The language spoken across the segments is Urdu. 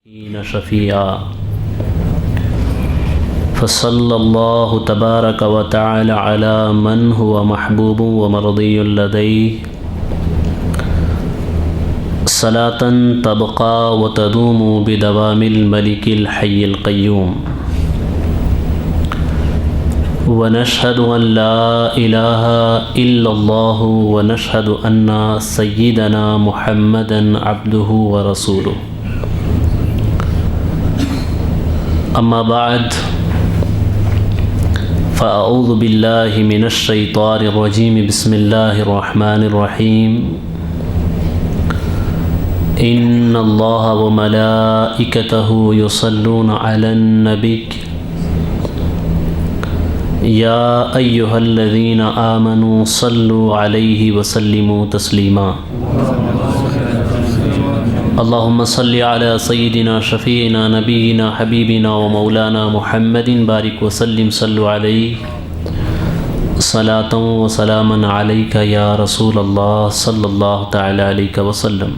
شفیعا فصلی اللہ تبارک و تعالی علی من هو محبوب و مرضی لدیہ صلاة تبقى وتدوم بدوام الملك الحي القيوم ونشهد أن لا إله إلا الله ونشهد أن سيدنا محمدا عبده ورسوله أما بعد فأعوذ بالله من الشيطان الرجيم بسم الله الرحمن الرحيم إن الله وملائكته يصلون على النبي يا أيها الذين آمنوا صلوا عليه وسلموا تسليما اللهم صل على سيدنا شفيعنا نبينا حبيبنا ومولانا محمد بارك وسلم صلوا عليه صلاة وسلاما عليك يا رسول الله صلى الله تعالى عليك وسلم.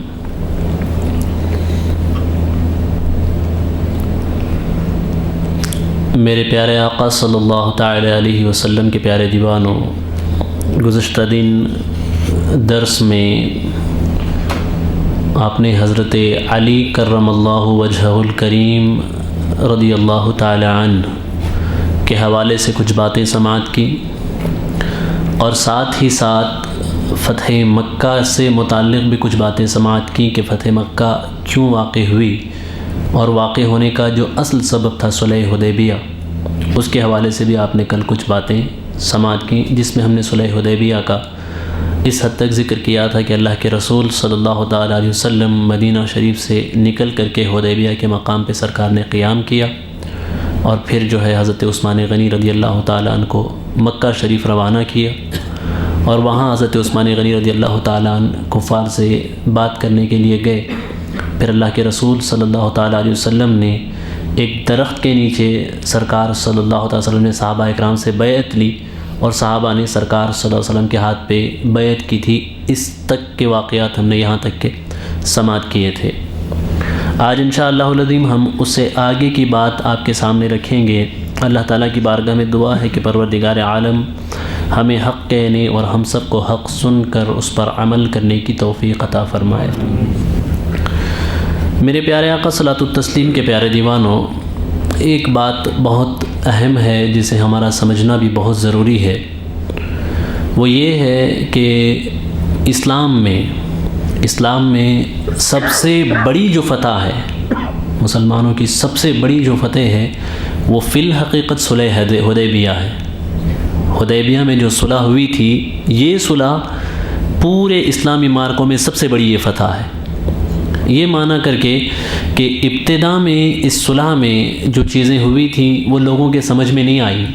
میرے پیارے آقا صلی اللہ تعالی علیہ وسلم کے پیارے دیوانوں، گزشتہ دن درس میں آپ نے حضرت علی کرم اللہ وجہہ الکریم رضی اللہ تعالی عنہ کے حوالے سے کچھ باتیں سماعت کی، اور ساتھ ہی ساتھ فتح مکہ سے متعلق بھی کچھ باتیں سماعت کی کہ فتح مکہ کیوں واقع ہوئی، اور واقع ہونے کا جو اصل سبب تھا صلح حدیبیہ، اس کے حوالے سے بھی آپ نے کل کچھ باتیں سماعت کی، جس میں ہم نے صلح حدیبیہ کا اس حد تک ذکر کیا تھا کہ اللہ کے رسول صلی اللہ تعالیٰ علیہ وسلم مدینہ شریف سے نکل کر کے حدیبیہ کے مقام پہ سرکار نے قیام کیا، اور پھر جو ہے حضرت عثمان غنی رضی اللہ تعالیٰ عنہ کو مکہ شریف روانہ کیا، اور وہاں حضرت عثمان غنی رضی اللہ تعالیٰ عنہ کفار سے بات کرنے کے لیے گئے. پھر اللہ کے رسول صلی اللہ تعالیٰ علیہ وسلم نے ایک درخت کے نیچے سرکار صلی اللہ تعالیٰ وسلم نے صحابہ اکرام سے بیعت لی، اور صحابہ نے سرکار صلی اللہ علیہ وسلم کے ہاتھ پہ بیعت کی تھی. اس تک کے واقعات ہم نے یہاں تک کے سماعت کیے تھے. آج انشاءاللہ العظیم ہم اس سے آگے کی بات آپ کے سامنے رکھیں گے. اللہ تعالیٰ کی بارگاہ میں دعا ہے کہ پروردگار عالم ہمیں حق کہنے اور ہم سب کو حق سن کر اس پر عمل کرنے کی توفیق عطا فرمائے. میرے پیارے آقا صلاۃ التسلیم کے پیارے دیوانوں، ایک بات بہت اہم ہے جسے ہمارا سمجھنا بھی بہت ضروری ہے. وہ یہ ہے کہ اسلام میں سب سے بڑی جو فتح ہے، مسلمانوں کی سب سے بڑی جو فتح ہے، وہ فی الحقیقت صلح حدیبیہ ہے. حدیبیہ میں جو صلح ہوئی تھی، یہ صلح پورے اسلامی معرکوں میں سب سے بڑی یہ فتح ہے. یہ مانا کر کے کہ ابتدا میں اس صلح میں جو چیزیں ہوئی تھیں وہ لوگوں کے سمجھ میں نہیں آئیں،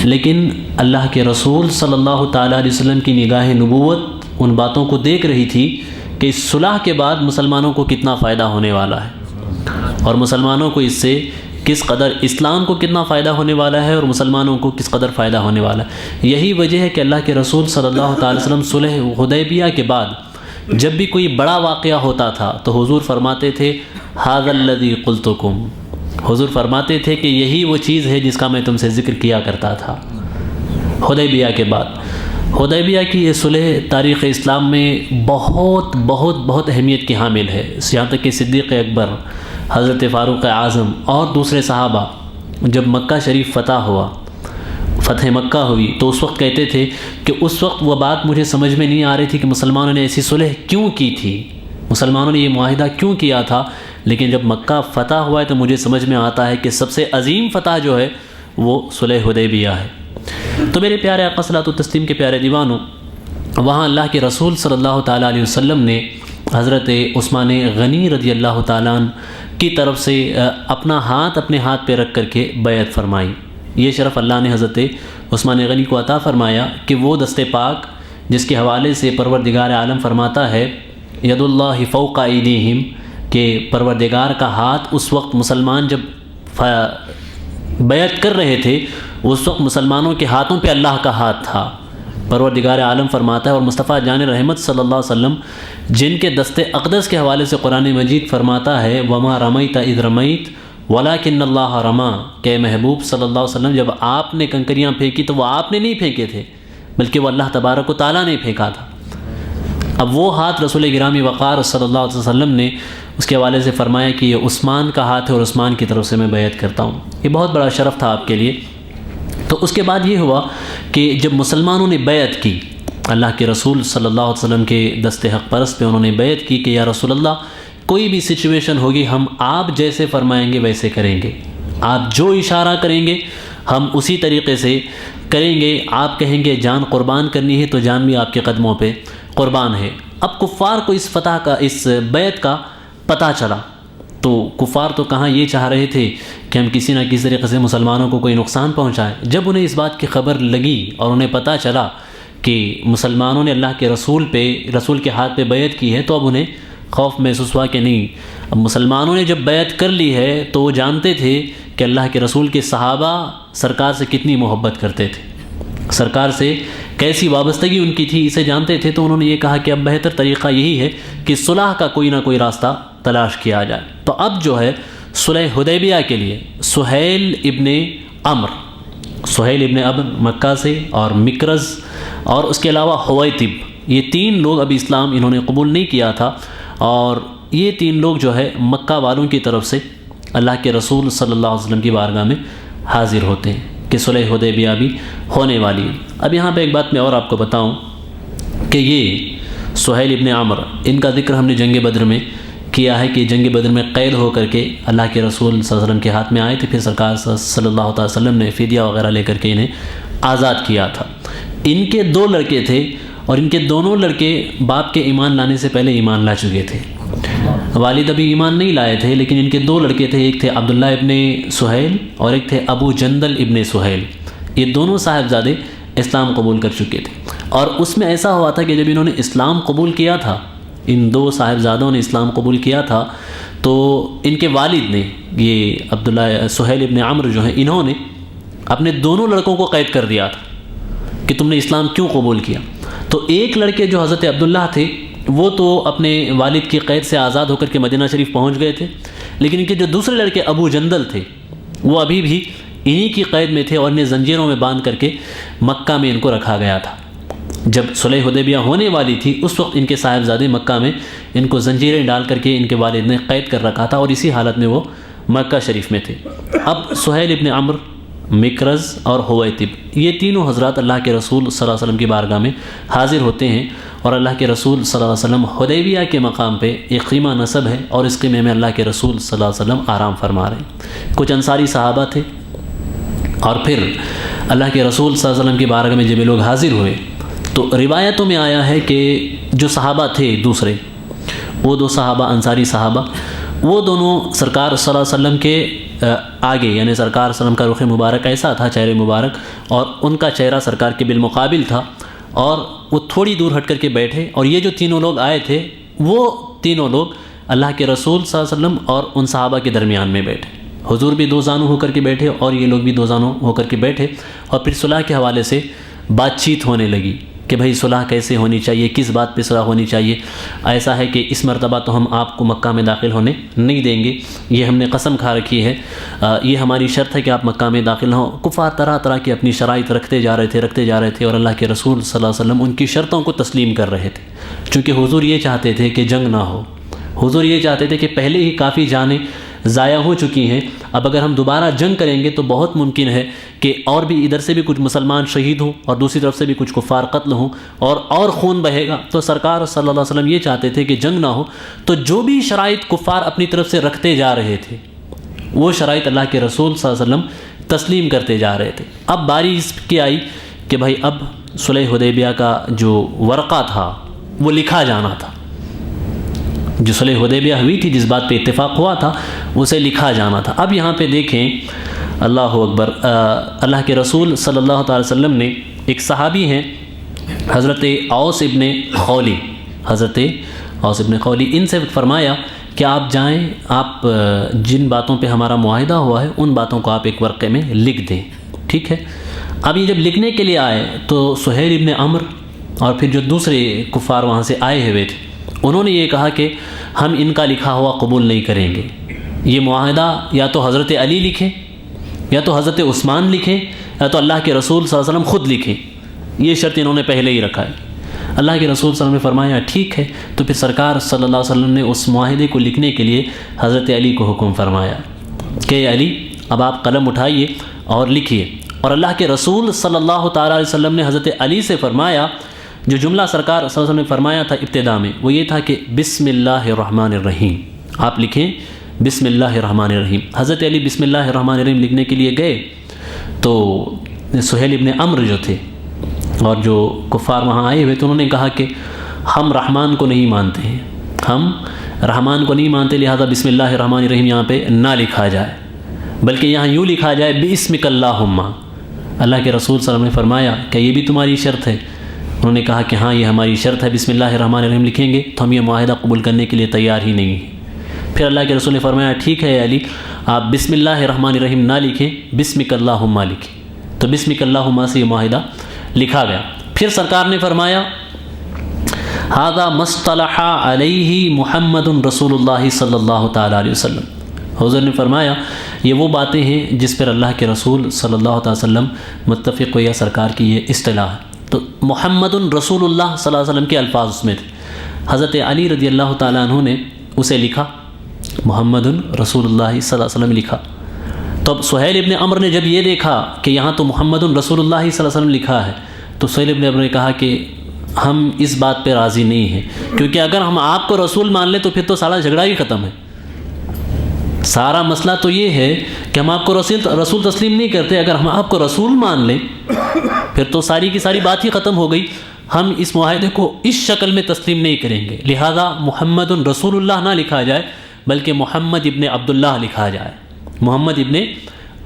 لیکن اللہ کے رسول صلی اللہ تعالیٰ علیہ وسلم کی نگاہ نبوت ان باتوں کو دیکھ رہی تھی کہ اس صلح کے بعد مسلمانوں کو کتنا فائدہ ہونے والا ہے، اور مسلمانوں کو اس سے کس قدر، اسلام کو کتنا فائدہ ہونے والا ہے، اور مسلمانوں کو کس قدر فائدہ ہونے والا ہے. یہی وجہ ہے کہ اللہ کے رسول صلی اللہ تعالیٰ علیہ وسلم صلح حدیبیہ کے بعد جب بھی کوئی بڑا واقعہ ہوتا تھا تو حضور فرماتے تھے ھذا الذی قلتکم، حضور فرماتے تھے کہ یہی وہ چیز ہے جس کا میں تم سے ذکر کیا کرتا تھا. حدیبیہ کے بعد حدیبیہ کی یہ صلح تاریخ اسلام میں بہت بہت بہت اہمیت کی حامل ہے. یہاں تک کہ صدیق اکبر، حضرت فاروق اعظم اور دوسرے صحابہ جب مکہ شریف فتح مکہ ہوئی تو اس وقت کہتے تھے کہ اس وقت وہ بات مجھے سمجھ میں نہیں آ رہی تھی کہ مسلمانوں نے ایسی صلح کیوں کی تھی، مسلمانوں نے یہ معاہدہ کیوں کیا تھا، لیکن جب مکہ فتح ہوا ہے تو مجھے سمجھ میں آتا ہے کہ سب سے عظیم فتح جو ہے وہ صلح حدیبیہ ہے. تو میرے پیارے آقا صلاۃ التسلیم کے پیارے دیوانوں، وہاں اللہ کے رسول صلی اللہ تعالیٰ علیہ وسلم نے حضرت عثمان غنی رضی اللہ تعالیٰ عنہ کی طرف سے اپنا ہاتھ اپنے ہاتھ پہ رکھ کر کے بیعت فرمائی. یہ شرف اللہ نے حضرت عثمان غنی کو عطا فرمایا کہ وہ دست پاک جس کے حوالے سے پروردگار عالم فرماتا ہے ید اللہ فوق ایدیہم، کہ پروردگار کا ہاتھ اس وقت مسلمان جب بیعت کر رہے تھے اس وقت مسلمانوں کے ہاتھوں پہ اللہ کا ہاتھ تھا. پروردگار عالم فرماتا ہے اور مصطفیٰ جان رحمت صلی اللہ علیہ وسلم جن کے دست اقدس کے حوالے سے قرآن مجید فرماتا ہے وما رمیت اذ رمیت ولکن اللہ رما، کہ محبوب صلی اللہ علیہ وسلم جب آپ نے کنکریاں پھینکی تو وہ آپ نے نہیں پھینکے تھے بلکہ وہ اللہ تبارک و تعالیٰ نے پھینکا تھا۔ اب وہ ہاتھ رسول گرامی وقار صلی اللہ علیہ وسلم نے اس کے حوالے سے فرمایا کہ یہ عثمان کا ہاتھ ہے اور عثمان کی طرف سے میں بیعت کرتا ہوں۔ یہ بہت بڑا شرف تھا آپ کے لیے۔ تو اس کے بعد یہ ہوا کہ جب مسلمانوں نے بیعت کی اللہ کے رسول صلی اللہ علیہ وسلم کے دست حق پرست پہ، انہوں نے بیعت کی کہ یا رسول اللہ کوئی بھی سچویشن ہوگی ہم آپ جیسے فرمائیں گے ویسے کریں گے، آپ جو اشارہ کریں گے ہم اسی طریقے سے کریں گے، آپ کہیں گے جان قربان کرنی ہے تو جان بھی آپ کے قدموں پہ قربان ہے۔ اب کفار کو اس فتح کا، اس بیعت کا پتہ چلا تو کفار تو کہاں یہ چاہ رہے تھے کہ ہم کسی نہ کسی طریقے سے مسلمانوں کو کوئی نقصان پہنچائیں۔ جب انہیں اس بات کی خبر لگی اور انہیں پتہ چلا کہ مسلمانوں نے اللہ کے رسول کے ہاتھ پہ بیعت کی ہے تو اب انہیں خوف محسوس ہوا کہ نہیں، اب مسلمانوں نے جب بیعت کر لی ہے تو وہ جانتے تھے کہ اللہ کے رسول کے صحابہ سرکار سے کتنی محبت کرتے تھے، سرکار سے کیسی وابستگی ان کی تھی، اسے جانتے تھے۔ تو انہوں نے یہ کہا کہ اب بہتر طریقہ یہی ہے کہ صلح کا کوئی نہ کوئی راستہ تلاش کیا جائے۔ تو اب جو ہے صلح حدیبیہ کے لیے سہیل ابن عمر مکہ سے اور مکرز اور اس کے علاوہ حویتب، یہ تین لوگ ابھی اسلام انہوں نے قبول نہیں کیا تھا، اور یہ تین لوگ جو ہے مکہ والوں کی طرف سے اللہ کے رسول صلی اللہ علیہ وسلم کی بارگاہ میں حاضر ہوتے ہیں کہ صلح حدیبیہ بھی ہونے والی ہے۔ اب یہاں پہ ایک بات میں اور آپ کو بتاؤں کہ یہ سہیل ابن عمر، ان کا ذکر ہم نے جنگ بدر میں کیا ہے کہ جنگ بدر میں قید ہو کر کے اللہ کے رسول صلی اللہ علیہ وسلم کے ہاتھ میں آئے تھے، پھر سرکار صلی اللہ علیہ وسلم نے فدیہ وغیرہ لے کر کے انہیں آزاد کیا تھا۔ ان کے دو لڑکے تھے اور ان کے دونوں لڑکے باپ کے ایمان لانے سے پہلے ایمان لا چکے تھے، والد ابھی ایمان نہیں لائے تھے، لیکن ان کے دو لڑکے تھے، ایک تھے عبداللہ ابن سہیل اور ایک تھے ابو جندل ابن سہیل۔ یہ دونوں صاحبزادے اسلام قبول کر چکے تھے، اور اس میں ایسا ہوا تھا کہ جب انہوں نے اسلام قبول کیا تھا، ان دو صاحبزادوں نے اسلام قبول کیا تھا، تو ان کے والد نے، یہ عبداللہ سہیل ابن عمر جو ہیں، انہوں نے اپنے دونوں لڑکوں کو قید کر دیا تھا کہ تم نے اسلام کیوں قبول کیا۔ تو ایک لڑکے جو حضرت عبداللہ تھے وہ تو اپنے والد کی قید سے آزاد ہو کر کے مدینہ شریف پہنچ گئے تھے، لیکن ان کے جو دوسرے لڑکے ابو جندل تھے وہ ابھی بھی انہی کی قید میں تھے اور انہیں زنجیروں میں باندھ کر کے مکہ میں ان کو رکھا گیا تھا۔ جب صلح حدیبیہ ہونے والی تھی اس وقت ان کے صاحبزادے مکہ میں ان کو زنجیریں ڈال کر کے ان کے والد نے قید کر رکھا تھا، اور اسی حالت میں وہ مکہ شریف میں تھے۔ اب سہیل ابن عمر، مکرز اور حویتب، یہ تینوں حضرات اللہ کے رسول صلی اللہ علیہ وسلم کی بارگاہ میں حاضر ہوتے ہیں، اور اللہ کے رسول صلی اللہ علیہ وسلم حدیبیہ کے مقام پہ ایک خیمہ نصب ہے، اور اس خیمے میں اللہ کے رسول صلی اللہ علیہ وسلم آرام فرما رہے ہیں۔ کچھ انصاری صحابہ تھے، اور پھر اللہ کے رسول صلی اللہ علیہ وسلم کی بارگاہ میں جب یہ لوگ حاضر ہوئے تو روایتوں میں آیا ہے کہ جو صحابہ تھے دوسرے، وہ دو صحابہ انصاری صحابہ، وہ دونوں سرکار صلی اللہ علیہ وسلم کے آگے، یعنی سرکار صلی اللہ علیہ وسلم کا رخ مبارک ایسا تھا، چہرے مبارک، اور ان کا چہرہ سرکار کے بالمقابل تھا، اور وہ تھوڑی دور ہٹ کر کے بیٹھے، اور یہ جو تینوں لوگ آئے تھے وہ تینوں لوگ اللہ کے رسول صلی اللہ علیہ وسلم اور ان صحابہ کے درمیان میں بیٹھے۔ حضور بھی دو زانو ہو کر کے بیٹھے اور یہ لوگ بھی دو زانو ہو کر کے بیٹھے، اور پھر صلح کے حوالے سے بات چیت ہونے لگی کہ بھئی صلح کیسے ہونی چاہیے، کس بات پہ صلح ہونی چاہیے۔ ایسا ہے کہ اس مرتبہ تو ہم آپ کو مکہ میں داخل ہونے نہیں دیں گے، یہ ہم نے قسم کھا رکھی ہے، یہ ہماری شرط ہے کہ آپ مکہ میں داخل نہ ہوں۔ کفار طرح طرح کی اپنی شرائط رکھتے جا رہے تھے، اور اللہ کے رسول صلی اللہ علیہ وسلم ان کی شرطوں کو تسلیم کر رہے تھے، چونکہ حضور یہ چاہتے تھے کہ جنگ نہ ہو، حضور یہ چاہتے تھے کہ پہلے ہی کافی جانیں ضائع ہو چکی ہیں، اب اگر ہم دوبارہ جنگ کریں گے تو بہت ممکن ہے کہ اور بھی ادھر سے بھی کچھ مسلمان شہید ہوں اور دوسری طرف سے بھی کچھ کفار قتل ہوں اور خون بہے گا۔ تو سرکار صلی اللہ علیہ وسلم یہ چاہتے تھے کہ جنگ نہ ہو، تو جو بھی شرائط کفار اپنی طرف سے رکھتے جا رہے تھے وہ شرائط اللہ کے رسول صلی اللہ علیہ وسلم تسلیم کرتے جا رہے تھے۔ اب باری اس کی آئی کہ بھائی اب صلح حدیبیہ کا جو ورقہ تھا وہ لکھا جانا تھا، جو صلح حدیبیہ ہوئی تھی، جس بات پہ اتفاق ہوا تھا اسے لکھا جانا تھا۔ اب یہاں پہ دیکھیں، اللہ اکبر، اللہ کے رسول صلی اللہ تعالی وسلم نے، ایک صحابی ہیں حضرت اوس ابن خولی، ان سے فرمایا کہ آپ جائیں، آپ جن باتوں پہ ہمارا معاہدہ ہوا ہے ان باتوں کو آپ ایک ورقے میں لکھ دیں، ٹھیک ہے۔ اب یہ جب لکھنے کے لیے آئے تو سہیل ابن عمر اور پھر جو دوسرے کفار وہاں سے آئے ہوئے تھے انہوں نے یہ کہا کہ ہم ان کا لکھا ہوا قبول نہیں کریں گے، یہ معاہدہ یا تو حضرت علی لکھیں یا تو حضرت عثمان لکھیں یا تو اللہ کے رسول صلی اللہ علیہ وسلم خود لکھیں، یہ شرط انہوں نے پہلے ہی رکھا ہے۔ اللہ کے رسول صلی اللہ علیہ وسلم نے فرمایا ٹھیک ہے، تو پھر سرکار صلی اللہ علیہ وسلم نے اس معاہدے کو لکھنے کے لیے حضرت علی کو حکم فرمایا کہ علی اب آپ قلم اٹھائیے اور لکھیے، اور اللہ کے رسول صلی اللہ تعالیٰ علیہ وسلم نے حضرت علی سے فرمایا، جو جملہ سرکار صلی اللہ علیہ وسلم نے فرمایا تھا ابتدا میں وہ یہ تھا کہ بسم اللہ الرحمن الرحیم، آپ لکھیں بسم اللہ الرحمن الرحیم۔ حضرت علی بسم اللہ الرحمن الرحیم لکھنے کے لیے گئے تو سہیل ابن عمر جو تھے اور جو کفار وہاں آئے ہوئے تو انہوں نے کہا کہ ہم رحمان کو نہیں مانتے ہیں، ہم رحمان کو نہیں مانتے، لہذا بسم اللہ الرحمن الرحیم یہاں پہ نہ لکھا جائے، بلکہ یہاں یوں لکھا جائے بِاسْمِكَ اللَّهُمَّ۔ اللہ کے رسول صلی اللہ علیہ وسلم نے فرمایا کہ یہ بھی تمہاری شرط ہے؟ انہوں نے کہا کہ ہاں یہ ہماری شرط ہے، بسم اللہ الرحمن الرحیم لکھیں گے تو ہم یہ معاہدہ قبول کرنے کے لیے تیار ہی نہیں ہیں۔ پھر اللہ کے رسول نے فرمایا ٹھیک ہے علی، آپ بسم اللہ الرحمن الرحیم نہ لکھیں، بِاسْمِكَ اللَّهُمَّ لکھیں، تو بِاسْمِكَ اللَّهُمَّ سے یہ معاہدہ لکھا گیا۔ پھر سرکار نے فرمایا هذا ما اصطلح علیہ محمد رسول اللہ صلی اللہ تعالیٰ علیہ وسلم۔ حضور نے فرمایا یہ وہ باتیں ہیں جس پر اللہ کے رسول صلی اللہ تعالیٰ وسلم متفق ہوئے، سرکار کی یہ اصطلاح ہے۔ تو محمد رسول اللہ صلی اللہ علیہ وسلم کے الفاظ اس میں تھے۔ حضرت علی رضی اللہ تعالیٰ عنہ نے اسے لکھا، محمد رسول اللہ صلی اللہ علیہ وسلم لکھا۔ تو اب سہیل ابن عمر نے جب یہ دیکھا کہ یہاں تو محمد رسول اللہ صلی اللہ علیہ وسلم لکھا ہے تو سہیل ابن عمر نے کہا کہ ہم اس بات پہ راضی نہیں ہیں، کیونکہ اگر ہم آپ کو رسول مان لیں تو پھر تو سارا جھگڑا ہی ختم ہے۔ سارا مسئلہ تو یہ ہے کہ ہم آپ کو رسول تسلیم نہیں کرتے، اگر ہم آپ کو رسول مان لیں پھر تو ساری کی ساری بات ہی ختم ہو گئی، ہم اس معاہدے کو اس شکل میں تسلیم نہیں کریں گے، لہذا محمد رسول اللہ نہ لکھا جائے بلکہ محمد ابن عبداللہ لکھا جائے، محمد ابن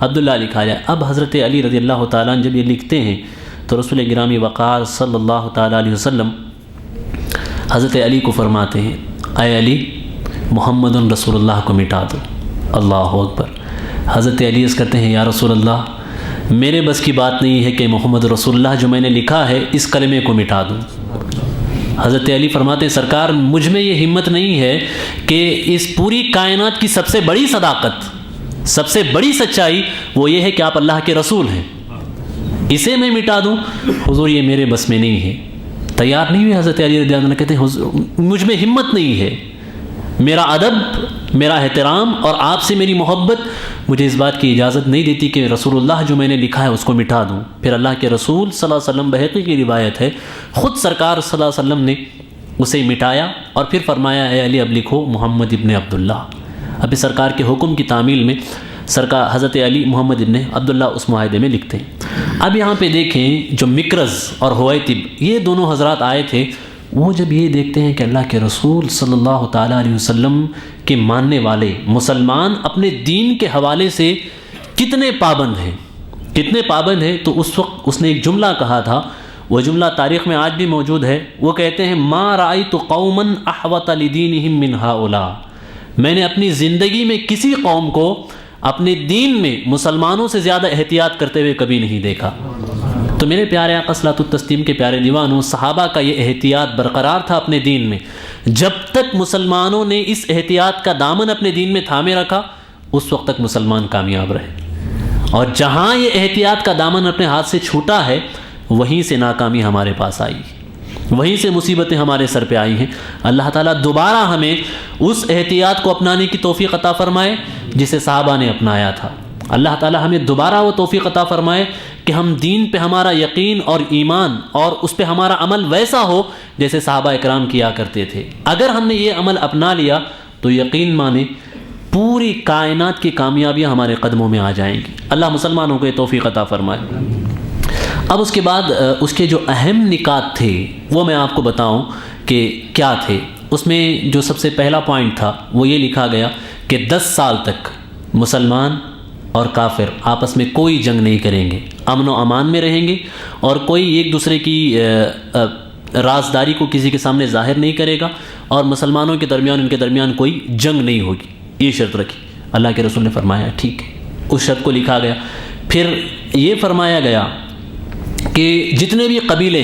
عبداللہ لکھا جائے۔ اب حضرت علی رضی اللہ تعالیٰ عنہ جب یہ لکھتے ہیں تو رسول گرامی وقار صلی اللہ تعالیٰ علیہ وسلم حضرت علی کو فرماتے ہیں اے علی محمد رسول اللہ کو مٹا دو۔ اللہ اکبر۔ حضرت علی عرض کرتے ہیں یا رسول اللہ میرے بس کی بات نہیں ہے کہ محمد رسول اللہ جو میں نے لکھا ہے اس کلمے کو مٹا دوں۔ حضرت علی فرماتے ہیں سرکار مجھ میں یہ ہمت نہیں ہے کہ اس پوری کائنات کی سب سے بڑی صداقت، سب سے بڑی سچائی وہ یہ ہے کہ آپ اللہ کے رسول ہیں، اسے میں مٹا دوں؟ حضور یہ میرے بس میں نہیں ہے، تیار نہیں ہوئے۔ حضرت علی رضی اللہ عنہ کہتے ہیں حضور مجھ میں ہمت نہیں ہے، میرا ادب، میرا احترام اور آپ سے میری محبت مجھے اس بات کی اجازت نہیں دیتی کہ رسول اللہ جو میں نے لکھا ہے اس کو مٹا دوں۔ پھر اللہ کے رسول صلی اللہ علیہ وسلم، بحقی کی روایت ہے، خود سرکار صلی اللہ علیہ وسلم نے اسے مٹایا اور پھر فرمایا اے علی اب لکھو محمد ابن عبداللہ۔ اب سرکار کے حکم کی تعمیل میں سرکار حضرت علی محمد ابن عبداللہ اس معاہدے میں لکھتے ہیں۔ اب یہاں پہ دیکھیں جو مکرز اور حویتب یہ دونوں حضرات آئے تھے، وہ جب یہ دیکھتے ہیں کہ اللہ کے رسول صلی اللہ تعالیٰ علیہ وسلم کے ماننے والے مسلمان اپنے دین کے حوالے سے کتنے پابند ہیں، کتنے پابند ہیں، تو اس وقت اس نے ایک جملہ کہا تھا، وہ جملہ تاریخ میں آج بھی موجود ہے۔ وہ کہتے ہیں ما رأیت قوما احوط لدینہم من ہؤلاء، میں نے اپنی زندگی میں کسی قوم کو اپنے دین میں مسلمانوں سے زیادہ احتیاط کرتے ہوئے کبھی نہیں دیکھا۔ تو میرے پیارے آقا صلاۃ التسلیم کے پیارے دیوانوں، صحابہ کا یہ احتیاط برقرار تھا اپنے دین میں۔ جب تک مسلمانوں نے اس احتیاط کا دامن اپنے دین میں تھامے رکھا اس وقت تک مسلمان کامیاب رہے، اور جہاں یہ احتیاط کا دامن اپنے ہاتھ سے چھوٹا ہے وہیں سے ناکامی ہمارے پاس آئی، وہیں سے مصیبتیں ہمارے سر پہ آئی ہیں۔ اللہ تعالیٰ دوبارہ ہمیں اس احتیاط کو اپنانے کی توفیق عطا فرمائے جسے صحابہ نے اپنایا تھا۔ اللہ تعالیٰ ہمیں دوبارہ وہ توفیق عطا فرمائے کہ ہم دین پہ ہمارا یقین اور ایمان اور اس پہ ہمارا عمل ویسا ہو جیسے صحابہ اکرام کیا کرتے تھے۔ اگر ہم نے یہ عمل اپنا لیا تو یقین مانے پوری کائنات کی کامیابیاں ہمارے قدموں میں آ جائیں گی۔ اللہ مسلمانوں کو یہ توفیق عطا فرمائے۔ اب اس کے بعد اس کے جو اہم نکات تھے وہ میں آپ کو بتاؤں کہ کیا تھے۔ اس میں جو سب سے پہلا پوائنٹ تھا وہ یہ لکھا گیا کہ 10 سال تک مسلمان اور کافر آپس میں کوئی جنگ نہیں کریں گے، امن و امان میں رہیں گے، اور کوئی ایک دوسرے کی رازداری کو کسی کے سامنے ظاہر نہیں کرے گا، اور مسلمانوں کے درمیان ان کے درمیان کوئی جنگ نہیں ہوگی، یہ شرط رکھی۔ اللہ کے رسول نے فرمایا ٹھیک ہے، اس شرط کو لکھا گیا۔ پھر یہ فرمایا گیا کہ جتنے بھی قبیلے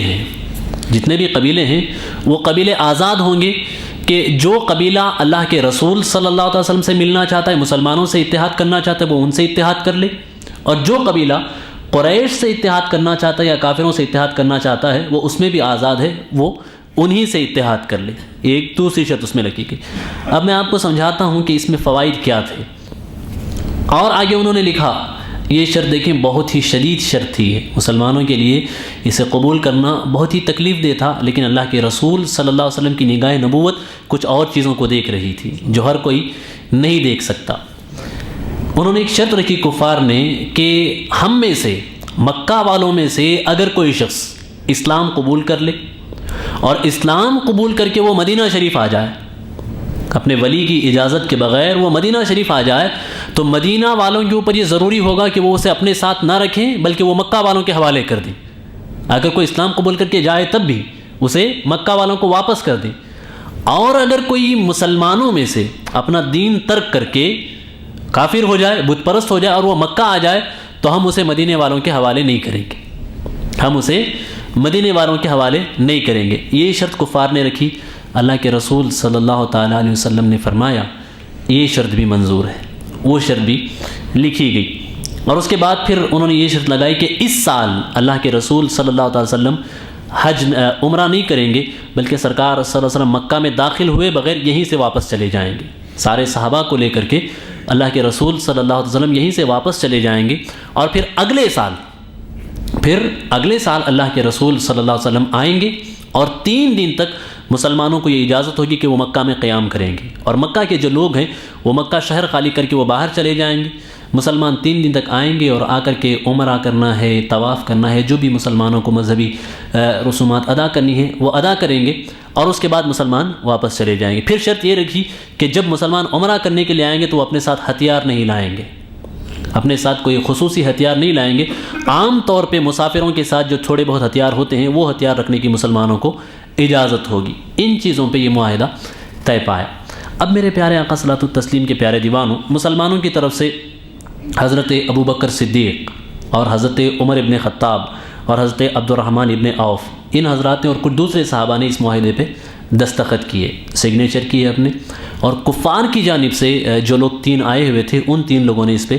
ہیں وہ قبیلے آزاد ہوں گے، کہ جو قبیلہ اللہ کے رسول صلی اللہ علیہ وسلم سے ملنا چاہتا ہے، مسلمانوں سے اتحاد کرنا چاہتا ہے، وہ ان سے اتحاد کر لے، اور جو قبیلہ قریش سے اتحاد کرنا چاہتا ہے یا کافروں سے اتحاد کرنا چاہتا ہے وہ اس میں بھی آزاد ہے، وہ انہی سے اتحاد کر لے۔ ایک دوسری شرط اس میں لگی گئی۔ اب میں آپ کو سمجھاتا ہوں کہ اس میں فوائد کیا تھے، اور آگے انہوں نے لکھا، یہ شرط دیکھیں بہت ہی شدید شرط تھی، مسلمانوں کے لیے اسے قبول کرنا بہت ہی تکلیف دہ تھا، لیکن اللہ کے رسول صلی اللہ علیہ وسلم کی نگاہ نبوت کچھ اور چیزوں کو دیکھ رہی تھی جو ہر کوئی نہیں دیکھ سکتا۔ انہوں نے ایک شرط رکھی کفار نے کہ ہم میں سے، مکہ والوں میں سے اگر کوئی شخص اسلام قبول کر لے اور اسلام قبول کر کے وہ مدینہ شریف آ جائے، اپنے ولی کی اجازت کے بغیر وہ مدینہ شریف آ جائے، تو مدینہ والوں کے اوپر یہ ضروری ہوگا کہ وہ اسے اپنے ساتھ نہ رکھیں بلکہ وہ مکہ والوں کے حوالے کر دیں۔ اگر کوئی اسلام قبول کر کے جائے تب بھی اسے مکہ والوں کو واپس کر دیں، اور اگر کوئی مسلمانوں میں سے اپنا دین ترک کر کے کافر ہو جائے، بت پرست ہو جائے اور وہ مکہ آ جائے تو ہم اسے مدینے والوں کے حوالے نہیں کریں گے، ہم اسے مدینے والوں کے حوالے نہیں کریں گے۔ یہ شرط کفار نے رکھی۔ اللہ کے رسول صلی اللہ تعالیٰ علیہ وسلم نے فرمایا یہ شرط بھی منظور ہے، وہ شرط بھی لکھی گئی۔ اور اس کے بعد پھر انہوں نے یہ شرط لگائی کہ اس سال اللہ کے رسول صلی اللہ تعالی وسلم عمرہ نہیں کریں گے، بلکہ سرکار صلی اللہ علیہ وسلم مکہ میں داخل ہوئے بغیر یہیں سے واپس چلے جائیں گے، سارے صحابہ کو لے کر کے اللہ کے رسول صلی اللہ علیہ وسلم یہیں سے واپس چلے جائیں گے، اور پھر اگلے سال اللہ کے رسول صلی اللہ علیہ وسلم آئیں گے، اور 3 دن تک مسلمانوں کو یہ اجازت ہوگی کہ وہ مکہ میں قیام کریں گے، اور مکہ کے جو لوگ ہیں وہ مکہ شہر خالی کر کے وہ باہر چلے جائیں گے۔ مسلمان 3 دن تک آئیں گے اور آ کر کے عمرہ کرنا ہے، طواف کرنا ہے، جو بھی مسلمانوں کو مذہبی رسومات ادا کرنی ہے وہ ادا کریں گے، اور اس کے بعد مسلمان واپس چلے جائیں گے۔ پھر شرط یہ رکھی کہ جب مسلمان عمرہ کرنے کے لیے آئیں گے تو وہ اپنے ساتھ ہتھیار نہیں لائیں گے، اپنے ساتھ کوئی خصوصی ہتھیار نہیں لائیں گے، عام طور پہ مسافروں کے ساتھ جو تھوڑے بہت ہتھیار ہوتے ہیں وہ ہتھیار رکھنے کی مسلمانوں کو اجازت ہوگی۔ ان چیزوں پہ یہ معاہدہ طے پایا۔ اب میرے پیارے آقا صلاۃ التسلیم کے پیارے دیوانوں، مسلمانوں کی طرف سے حضرت ابوبکر صدیق اور حضرت عمر ابن خطاب اور حضرت عبد الرحمن ابن عوف، ان حضرات نے اور کچھ دوسرے صحابہ نے اس معاہدے پہ دستخط کیے، سگنیچر کیے اپنے، اور کفار کی جانب سے جو لوگ 3 آئے ہوئے تھے ان 3 لوگوں نے اس پہ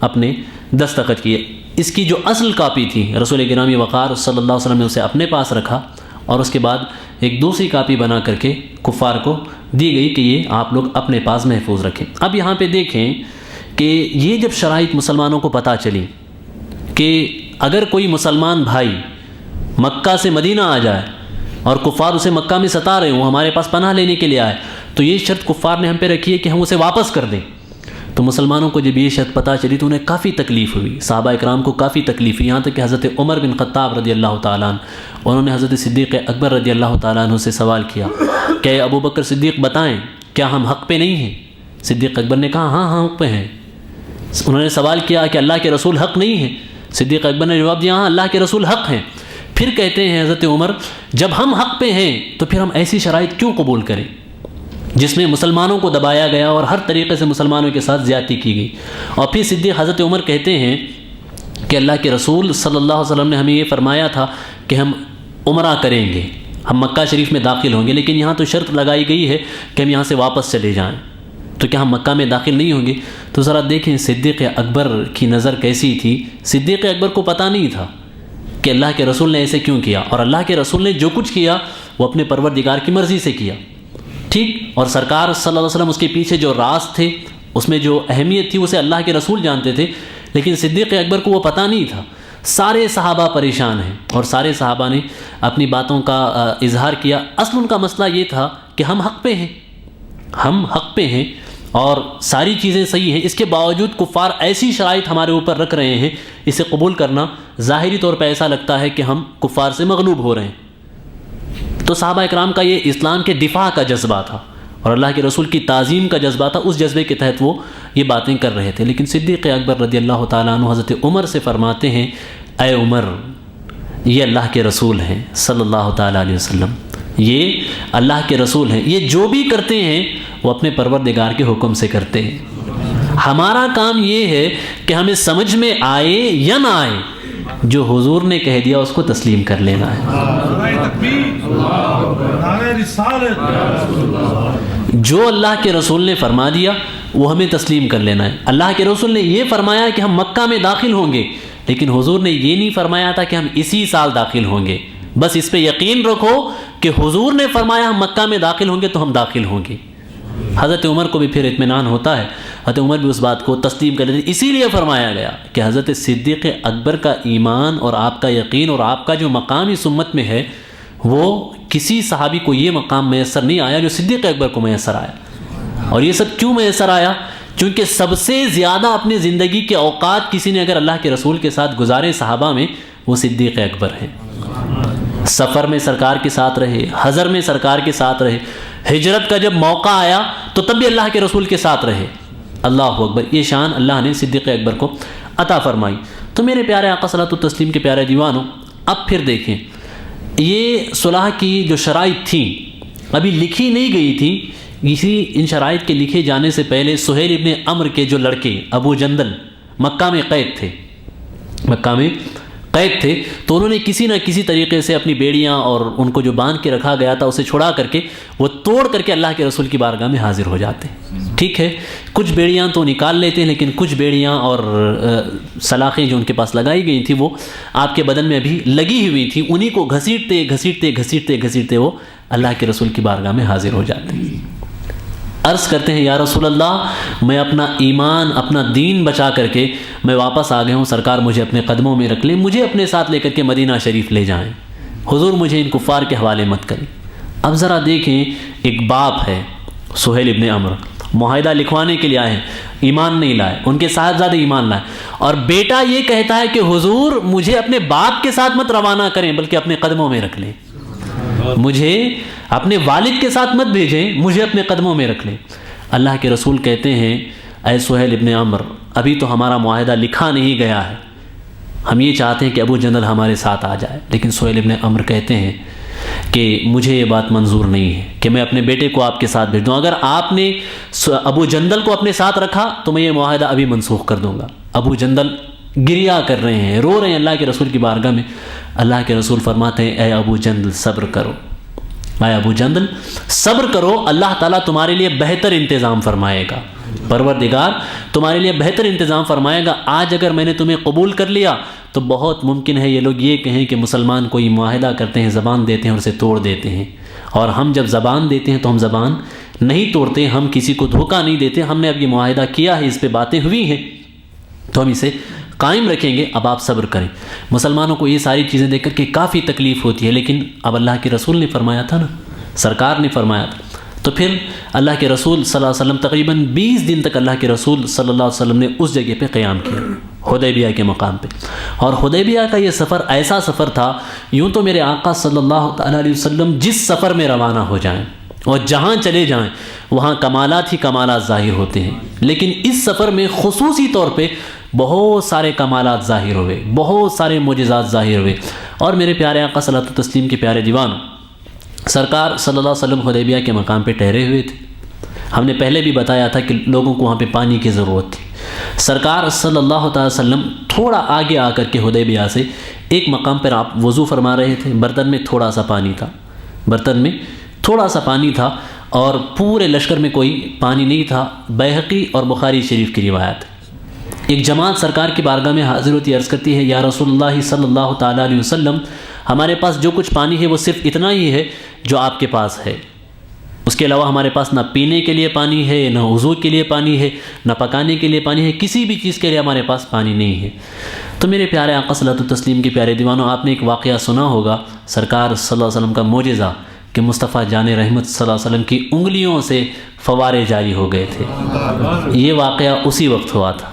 اپنے دستخط کیے۔ اس کی جو اصل کاپی تھی رسول گرامی وقار صلی اللہ علیہ وسلم نے اسے اپنے پاس رکھا، اور اس کے بعد ایک دوسری کاپی بنا کر کے کفار کو دی گئی کہ یہ آپ لوگ اپنے پاس محفوظ رکھیں۔ اب یہاں پہ دیکھیں کہ یہ جب شرائط مسلمانوں کو پتہ چلی کہ اگر کوئی مسلمان بھائی مکہ سے مدینہ آ جائے اور کفار اسے مکہ میں ستا رہے ہوں، ہمارے پاس پناہ لینے کے لیے آئے، تو یہ شرط کفار نے ہم پہ رکھی ہے کہ ہم اسے واپس کر دیں۔ تو مسلمانوں کو جب یہ شرط پتہ چلی تو انہیں کافی تکلیف ہوئی، صحابہ اکرام کو کافی تکلیف ہوئی، یہاں تک کہ حضرت عمر بن خطاب رضی اللہ تعالیٰ عنہ، انہوں نے حضرت صدیق اکبر رضی اللہ تعالیٰ عنہ سے سوال کیا کہ ابو بکر صدیق بتائیں کیا ہم حق پہ نہیں ہیں؟ صدیق اکبر نے کہا ہاں حق پہ ہیں۔ انہوں نے سوال کیا کہ اللہ کے رسول حق نہیں ہیں؟ صدیق اکبر نے جواب دیا ہاں اللہ کے رسول حق ہیں۔ پھر کہتے ہیں حضرت عمر جب ہم حق پہ ہیں تو پھر ہم ایسی شرائط کیوں قبول کریں جس میں مسلمانوں کو دبایا گیا اور ہر طریقے سے مسلمانوں کے ساتھ زیادتی کی گئی؟ اور پھر صدیق حضرت عمر کہتے ہیں کہ اللہ کے رسول صلی اللہ علیہ وسلم نے ہمیں یہ فرمایا تھا کہ ہم عمرہ کریں گے، ہم مکہ شریف میں داخل ہوں گے، لیکن یہاں تو شرط لگائی گئی ہے کہ ہم یہاں سے واپس چلے جائیں، تو کیا ہم مکہ میں داخل نہیں ہوں گے؟ تو ذرا دیکھیں صدیق اکبر کی نظر کیسی تھی۔ صدیق اکبر کو پتہ نہیں تھا کہ اللہ کے رسول نے ایسے کیوں کیا، اور اللہ کے رسول نے جو کچھ کیا وہ اپنے پروردگار کی مرضی سے کیا، ٹھیک؟ اور سرکار صلی اللہ علیہ وسلم اس کے پیچھے جو راز تھے، اس میں جو اہمیت تھی اسے اللہ کے رسول جانتے تھے، لیکن صدیق اکبر کو وہ پتہ نہیں تھا۔ سارے صحابہ پریشان ہیں اور سارے صحابہ نے اپنی باتوں کا اظہار کیا۔ اصل ان کا مسئلہ یہ تھا کہ ہم حق پہ ہیں، ہم حق پہ ہیں اور ساری چیزیں صحیح ہیں، اس کے باوجود کفار ایسی شرائط ہمارے اوپر رکھ رہے ہیں، اسے قبول کرنا ظاہری طور پہ ایسا لگتا ہے کہ ہم کفار سے مغلوب ہو رہے ہیں۔ تو صحابہ اکرام کا یہ اسلام کے دفاع کا جذبہ تھا اور اللہ کے رسول کی تعظیم کا جذبہ تھا، اس جذبے کے تحت وہ یہ باتیں کر رہے تھے۔ لیکن صدیق اکبر رضی اللہ تعالیٰ عنہ حضرت عمر سے فرماتے ہیں اے عمر، یہ اللہ کے رسول ہیں صلی اللہ تعالیٰ علیہ وسلم، یہ اللہ کے رسول ہیں، یہ جو بھی کرتے ہیں وہ اپنے پروردگار کے حکم سے کرتے ہیں۔ ہمارا کام یہ ہے کہ ہمیں سمجھ میں آئے یا نہ آئے جو حضور نے کہہ دیا اس کو تسلیم کر لینا ہے. جو اللہ کے رسول نے فرما دیا وہ ہمیں تسلیم کر لینا ہے. اللہ کے رسول نے یہ فرمایا کہ ہم مکہ میں داخل ہوں گے، لیکن حضور نے یہ نہیں فرمایا تھا کہ ہم اسی سال داخل ہوں گے. بس اس پہ یقین رکھو کہ حضور نے فرمایا ہم مکہ میں داخل ہوں گے تو ہم داخل ہوں گے. حضرت عمر کو بھی پھر اطمینان ہوتا ہے، حضرت عمر بھی اس بات کو تسلیم کر لیتے. اسی لیے فرمایا گیا کہ حضرت صدیق اکبر کا ایمان اور آپ کا یقین اور آپ کا جو مقام اس امت میں ہے وہ کسی صحابی کو یہ مقام میسر نہیں آیا جو صدیق اکبر کو میسر آیا. اور یہ سب کیوں میسر آیا؟ چونکہ سب سے زیادہ اپنی زندگی کے اوقات کسی نے اگر اللہ کے رسول کے ساتھ گزارے صحابہ میں وہ صدیق اکبر ہیں. سفر میں سرکار کے ساتھ رہے، حضر میں سرکار کے ساتھ رہے، ہجرت کا جب موقع آیا تو تب بھی اللہ کے رسول کے ساتھ رہے. اللہ اکبر، یہ شان اللہ نے صدیق اکبر کو عطا فرمائی. تو میرے پیارے آقا صلاۃ التسلیم کے پیارے دیوانوں، اب پھر دیکھیں یہ صلح کی جو شرائط تھیں ابھی لکھی نہیں گئی تھی. ان شرائط کے لکھے جانے سے پہلے سہیل ابن عمرو کے جو لڑکے ابو جندل مکہ میں قید تھے تو انہوں نے کسی نہ کسی طریقے سے اپنی بیڑیاں اور ان کو جو باندھ کے رکھا گیا تھا اسے چھڑا کر کے وہ توڑ کر کے اللہ کے رسول کی بارگاہ میں حاضر ہو جاتے ہیں. ٹھیک ہے، کچھ بیڑیاں تو نکال لیتے ہیں لیکن کچھ بیڑیاں اور سلاخیں جو ان کے پاس لگائی گئی تھیں وہ آپ کے بدن میں ابھی لگی ہوئی تھیں. انہی کو گھسیٹتے وہ اللہ کے رسول کی بارگاہ میں حاضر ہو جاتے ہیں. عرض کرتے ہیں یا رسول اللہ، میں اپنا ایمان اپنا دین بچا کر کے میں واپس آ گیا ہوں، سرکار مجھے اپنے قدموں میں رکھ لیں، مجھے اپنے ساتھ لے کر کے مدینہ شریف لے جائیں، حضور مجھے ان کفار کے حوالے مت کریں. اب ذرا دیکھیں، ایک باپ ہے سہیل ابن عمرو، معاہدہ لکھوانے کے لیے آئے ہیں، ایمان نہیں لائے، ان کے صاحبزادے ایمان لائے، اور بیٹا یہ کہتا ہے کہ حضور مجھے اپنے باپ کے ساتھ مت روانہ کریں بلکہ اپنے قدموں میں رکھ لیں، مجھے اپنے والد کے ساتھ مت بھیجیں، مجھے اپنے قدموں میں رکھ لیں. اللہ کے رسول کہتے ہیں اے سہیل ابن عمرو، ابھی تو ہمارا معاہدہ لکھا نہیں گیا ہے، ہم یہ چاہتے ہیں کہ ابو جندل ہمارے ساتھ آ جائے. لیکن سہیل ابن عمرو کہتے ہیں کہ مجھے یہ بات منظور نہیں ہے کہ میں اپنے بیٹے کو آپ کے ساتھ بھیج دوں. اگر آپ نے ابو جندل کو اپنے ساتھ رکھا تو میں یہ معاہدہ ابھی منسوخ کر دوں گا. ابو جندل گریا کر رہے ہیں، رو رہے ہیں اللہ کے رسول کی بارگاہ میں. اللہ کے رسول فرماتے ہیں اے ابو جندل صبر کرو، اے ابو جندل صبر کرو، اللہ تعالیٰ تمہارے لیے بہتر انتظام فرمائے گا، پروردگار تمہارے لیے بہتر انتظام فرمائے گا. آج اگر میں نے تمہیں قبول کر لیا تو بہت ممکن ہے یہ لوگ یہ کہیں کہ مسلمان کوئی معاہدہ کرتے ہیں، زبان دیتے ہیں اور اسے توڑ دیتے ہیں، اور ہم جب زبان دیتے ہیں تو ہم زبان نہیں توڑتے، ہم کسی کو دھوکہ نہیں دیتے. ہم نے اب یہ معاہدہ کیا ہے، اس پہ باتیں ہوئی ہیں تو ہم اسے قائم رکھیں گے، اب آپ صبر کریں. مسلمانوں کو یہ ساری چیزیں دیکھ کر کے کافی تکلیف ہوتی ہے، لیکن اب اللہ کے رسول نے فرمایا تھا نا، سرکار نے فرمایا تھا، تو پھر اللہ کے رسول صلی اللہ علیہ وسلم تقریباً 20 دن تک اللہ کے رسول صلی اللہ علیہ وسلم نے اس جگہ پہ قیام کیا، حدیبیہ کے مقام پہ. اور حدیبیہ کا یہ سفر ایسا سفر تھا، یوں تو میرے آقا صلی اللہ تعالیٰ علیہ وسلم جس سفر میں روانہ ہو جائیں اور جہاں چلے جائیں وہاں کمالات ہی کمالات ظاہر ہوتے ہیں، لیکن اس سفر میں خصوصی طور پہ بہت سارے کمالات ظاہر ہوئے، بہت سارے معجزات ظاہر ہوئے. اور میرے پیارے آقا صلی اللہ علیہ وسلم کے پیارے دیوان، سرکار صلی اللہ علیہ وسلم حدیبیہ کے مقام پہ ٹھہرے ہوئے تھے. ہم نے پہلے بھی بتایا تھا کہ لوگوں کو وہاں پہ پانی کی ضرورت تھی. سرکار صلی اللہ تعالی وسلم تھوڑا آگے آ کر کے حدیبیہ سے ایک مقام پر آپ وضو فرما رہے تھے، برتن میں تھوڑا سا پانی تھا، اور پورے لشکر میں کوئی پانی نہیں تھا. بیہقی اور بخاری شریف کی روایت. ایک جماعت سرکار کی بارگاہ میں حاضر ہوتی، عرض کرتی ہے یا رسول اللہ صلی اللہ تعالیٰ علیہ وسلم، ہمارے پاس جو کچھ پانی ہے وہ صرف اتنا ہی ہے جو آپ کے پاس ہے، اس کے علاوہ ہمارے پاس نہ پینے کے لیے پانی ہے، نہ وضو کے لیے پانی ہے، نہ پکانے کے لیے پانی ہے، کسی بھی چیز کے لیے ہمارے پاس پانی نہیں ہے. تو میرے پیارے آقا صلی اللہ علیہ وسلم کے پیارے دیوانوں، آپ نے ایک واقعہ سنا ہوگا سرکار صلی اللہ علیہ وسلم کا معجزہ کہ مصطفیٰ جان رحمت صلی اللہ علیہ وسلم کی انگلیوں سے فوارے جاری ہو گئے تھے. یہ واقعہ اسی وقت ہوا تھا،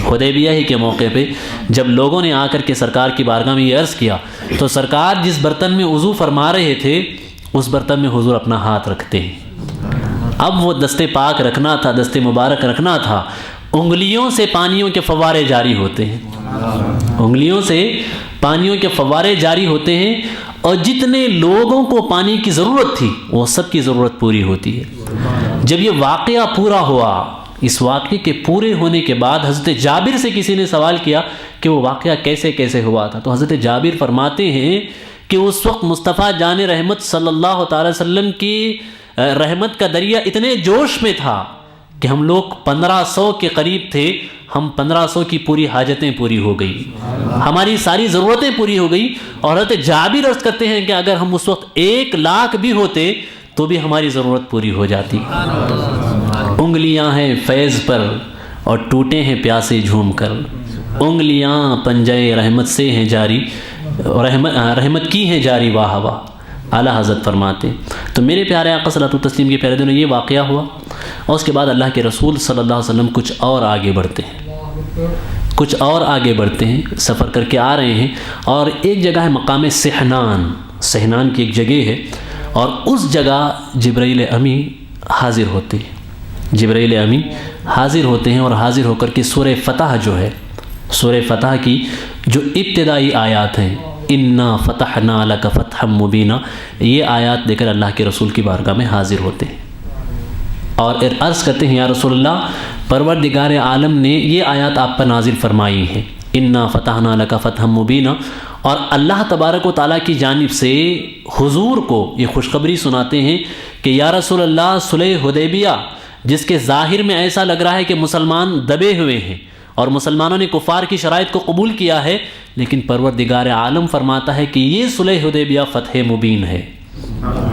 حدیبیہ ہی کے موقع پہ، جب لوگوں نے آ کر کے سرکار کی بارگاہ میں یہ عرض کیا تو سرکار جس برتن میں وضو فرما رہے تھے اس برتن میں حضور اپنا ہاتھ رکھتے ہیں. اب وہ دست پاک رکھنا تھا، دست مبارک رکھنا تھا، انگلیوں سے پانیوں کے فوارے جاری ہوتے ہیں، انگلیوں سے پانیوں کے فوارے جاری ہوتے ہیں، اور جتنے لوگوں کو پانی کی ضرورت تھی وہ سب کی ضرورت پوری ہوتی ہے. جب یہ واقعہ پورا ہوا اس واقعے کے پورے ہونے کے بعد حضرت جابر سے کسی نے سوال کیا کہ وہ واقعہ کیسے کیسے ہوا تھا، تو حضرت جابر فرماتے ہیں کہ اس وقت مصطفیٰ جان رحمت صلی اللہ تعالی وسلم کی رحمت کا دریا اتنے جوش میں تھا کہ ہم لوگ 1500 کے قریب تھے، ہم 1500 کی پوری حاجتیں پوری ہو گئی، ہماری ساری ضرورتیں پوری ہو گئی، اور حضرت جابر عرض کرتے ہیں کہ اگر ہم اس وقت 1 لاکھ بھی ہوتے تو بھی ہماری ضرورت پوری ہو جاتی۔ انگلیاں ہیں فیض پر اور ٹوٹے ہیں پیاسے جھوم کر، انگلیاں پنجے رحمت سے ہیں جاری، رحمت کی ہیں جاری واہ واہ، اعلیٰ حضرت فرماتے۔ تو میرے پیارے آقا صلی اللہ علیہ وسلم کے پیارے دنوں یہ واقعہ ہوا، اور اس کے بعد اللہ کے رسول صلی اللہ علیہ وسلم کچھ اور آگے بڑھتے ہیں، سفر کر کے آ رہے ہیں، اور ایک جگہ ہے مقام سحنان کی ایک جگہ ہے، اور اس جگہ جبرائیل امی حاضر ہوتے ہیں، اور حاضر ہو کر کے سورہ فتح جو ہے، سورہ فتح کی جو ابتدائی آیات ہیں، انا فتحنا لک فتحا مبینا، یہ آیات دے کر اللہ کے رسول کی بارگاہ میں حاضر ہوتے ہیں اور عرض کرتے ہیں یا رسول اللہ، پروردگار عالم نے یہ آیات آپ پر نازل فرمائی ہیں، انا فتحنا لک فتحا مبینا، اور اللہ تبارک و تعالیٰ کی جانب سے حضور کو یہ خوشخبری سناتے ہیں کہ یا رسول اللہ، صلح حدیبیہ جس کے ظاہر میں ایسا لگ رہا ہے کہ مسلمان دبے ہوئے ہیں اور مسلمانوں نے کفار کی شرائط کو قبول کیا ہے، لیکن پروردگار عالم فرماتا ہے کہ یہ صلح حدیبیہ فتح مبین ہے،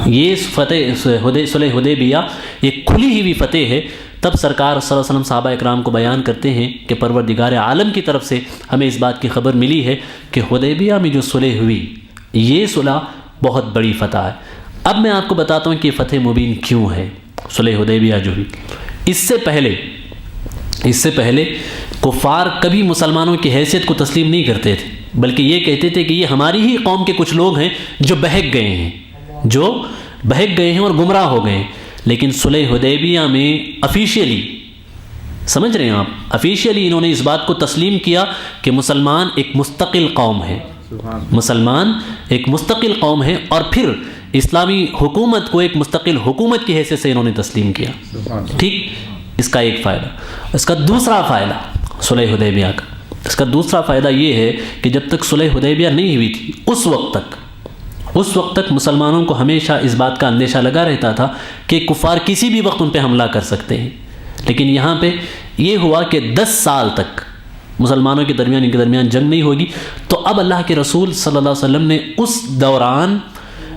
یہ صلح حدیبیہ یہ کھلی ہوئی فتح ہے۔ تب سرکار صلی اللہ علیہ وسلم صحابہ اکرام کو بیان کرتے ہیں کہ پروردگار عالم کی طرف سے ہمیں اس بات کی خبر ملی ہے کہ حدیبیہ میں جو صلح ہوئی، یہ صلح بہت بڑی فتح ہے۔ اب میں آپ کو بتاتا ہوں کہ یہ فتح مبین کیوں ہے، صلح حدیبیہ جو ہوئی۔ اس سے پہلے کفار کبھی مسلمانوں کی حیثیت کو تسلیم نہیں کرتے تھے، بلکہ یہ کہتے تھے کہ یہ ہماری ہی قوم کے کچھ لوگ ہیں جو بہک گئے ہیں اور گمراہ ہو گئے ہیں۔ لیکن صلح حدیبیہ میں آفیشیلی، سمجھ رہے ہیں آپ، آفیشیلی انہوں نے اس بات کو تسلیم کیا کہ مسلمان ایک مستقل قوم ہے، اور پھر اسلامی حکومت کو ایک مستقل حکومت کی حیثیت سے انہوں نے تسلیم کیا۔ ٹھیک، اس کا ایک فائدہ۔ اس کا دوسرا فائدہ صلح حدیبیہ کا، اس کا دوسرا فائدہ یہ ہے کہ جب تک صلح حدیبیہ نہیں ہوئی تھی، اس وقت تک مسلمانوں کو ہمیشہ اس بات کا اندیشہ لگا رہتا تھا کہ کفار کسی بھی وقت ان پہ حملہ کر سکتے ہیں، لیکن یہاں پہ یہ ہوا کہ 10 سال تک مسلمانوں کے درمیان جنگ نہیں ہوگی۔ تو اب اللہ کے رسول صلی اللہ علیہ وسلم نے اس دوران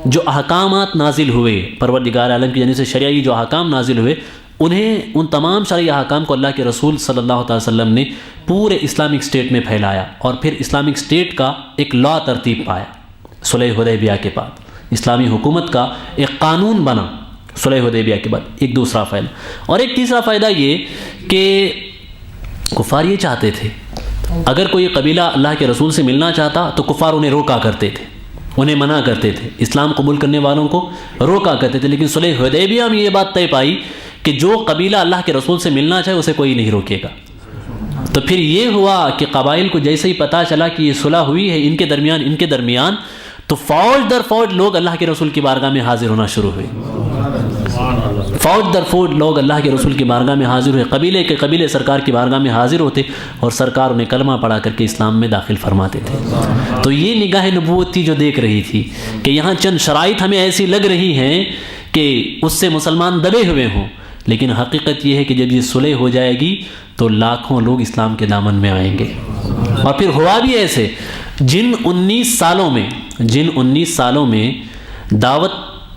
جو احکامات نازل ہوئے، پروردگار عالم کی جانب سے شرعی جو احکام نازل ہوئے، ان تمام شرعی احکام کو اللہ کے رسول صلی اللہ علیہ وسلم نے پورے اسلامک اسٹیٹ میں پھیلایا، اور پھر اسلامک اسٹیٹ کا ایک لا ترتیب پایا۔ صلح حدیبیہ کے بعد اسلامی حکومت کا ایک قانون بنا صلح حدیبیہ کے بعد، ایک دوسرا فائدہ۔ اور ایک تیسرا فائدہ یہ کہ کفار یہ چاہتے تھے، اگر کوئی قبیلہ اللہ کے رسول سے ملنا چاہتا تو کفار انہیں روکا کرتے تھے، انہیں منع کرتے تھے، اسلام قبول کرنے والوں کو روکا کرتے تھے۔ لیکن صلح حدیبیہ میں یہ بات طے پائی کہ جو قبیلہ اللہ کے رسول سے ملنا چاہے اسے کوئی نہیں روکے گا۔ تو پھر یہ ہوا کہ قبائل کو جیسے ہی پتہ چلا کہ یہ صلح ہوئی ہے ان کے درمیان تو فوج در فوج لوگ اللہ کے رسول کی بارگاہ میں حاضر ہونا شروع ہوئے، فوج در فوج لوگ اللہ کے رسول کی بارگاہ میں حاضر ہوئے، قبیلے سرکار کی بارگاہ میں حاضر ہوتے، اور سرکار انہیں کلمہ پڑھا کر کے اسلام میں داخل فرماتے تھے۔ تو یہ نگاہ نبوت تھی جو دیکھ رہی تھی کہ یہاں چند شرائط ہمیں ایسی لگ رہی ہیں کہ اس سے مسلمان دبے ہوئے ہوں، لیکن حقیقت یہ ہے کہ جب یہ صلح ہو جائے گی تو لاکھوں لوگ اسلام کے دامن میں آئیں گے۔ اور پھر ہوا بھی ایسے، جن 19 سالوں میں دعوت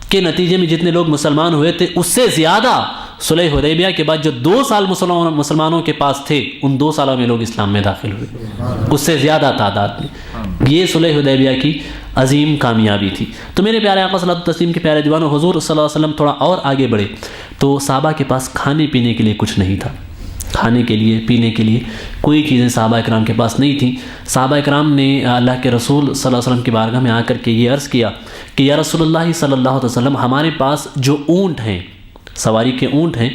کے نتیجے میں جتنے لوگ مسلمان ہوئے تھے، اس سے زیادہ صلح حدیبیہ کے بعد جو 2 سال مسلمانوں کے پاس تھے، ان 2 سالوں میں لوگ اسلام میں داخل ہوئے، اس سے زیادہ تعداد میں۔ یہ صلح حدیبیہ کی عظیم کامیابی تھی۔ تو میرے پیارے آقا صلی اللہ علیہ وسلم کے پیارے دیوانوں، حضور صلی اللہ علیہ وسلم تھوڑا اور آگے بڑھے تو صحابہ کے پاس کھانے پینے کے لیے کچھ نہیں تھا، کھانے کے لیے پینے کے لیے کوئی چیزیں صحابہ اکرام کے پاس نہیں تھیں۔ صحابہ اکرام نے اللہ کے رسول صلی اللہ علیہ وسلم کی بارگاہ میں آ کر کے یہ عرض کیا کہ یا رسول اللہ صلی اللہ علیہ وسلم، ہمارے پاس جو اونٹ ہیں، سواری کے اونٹ ہیں،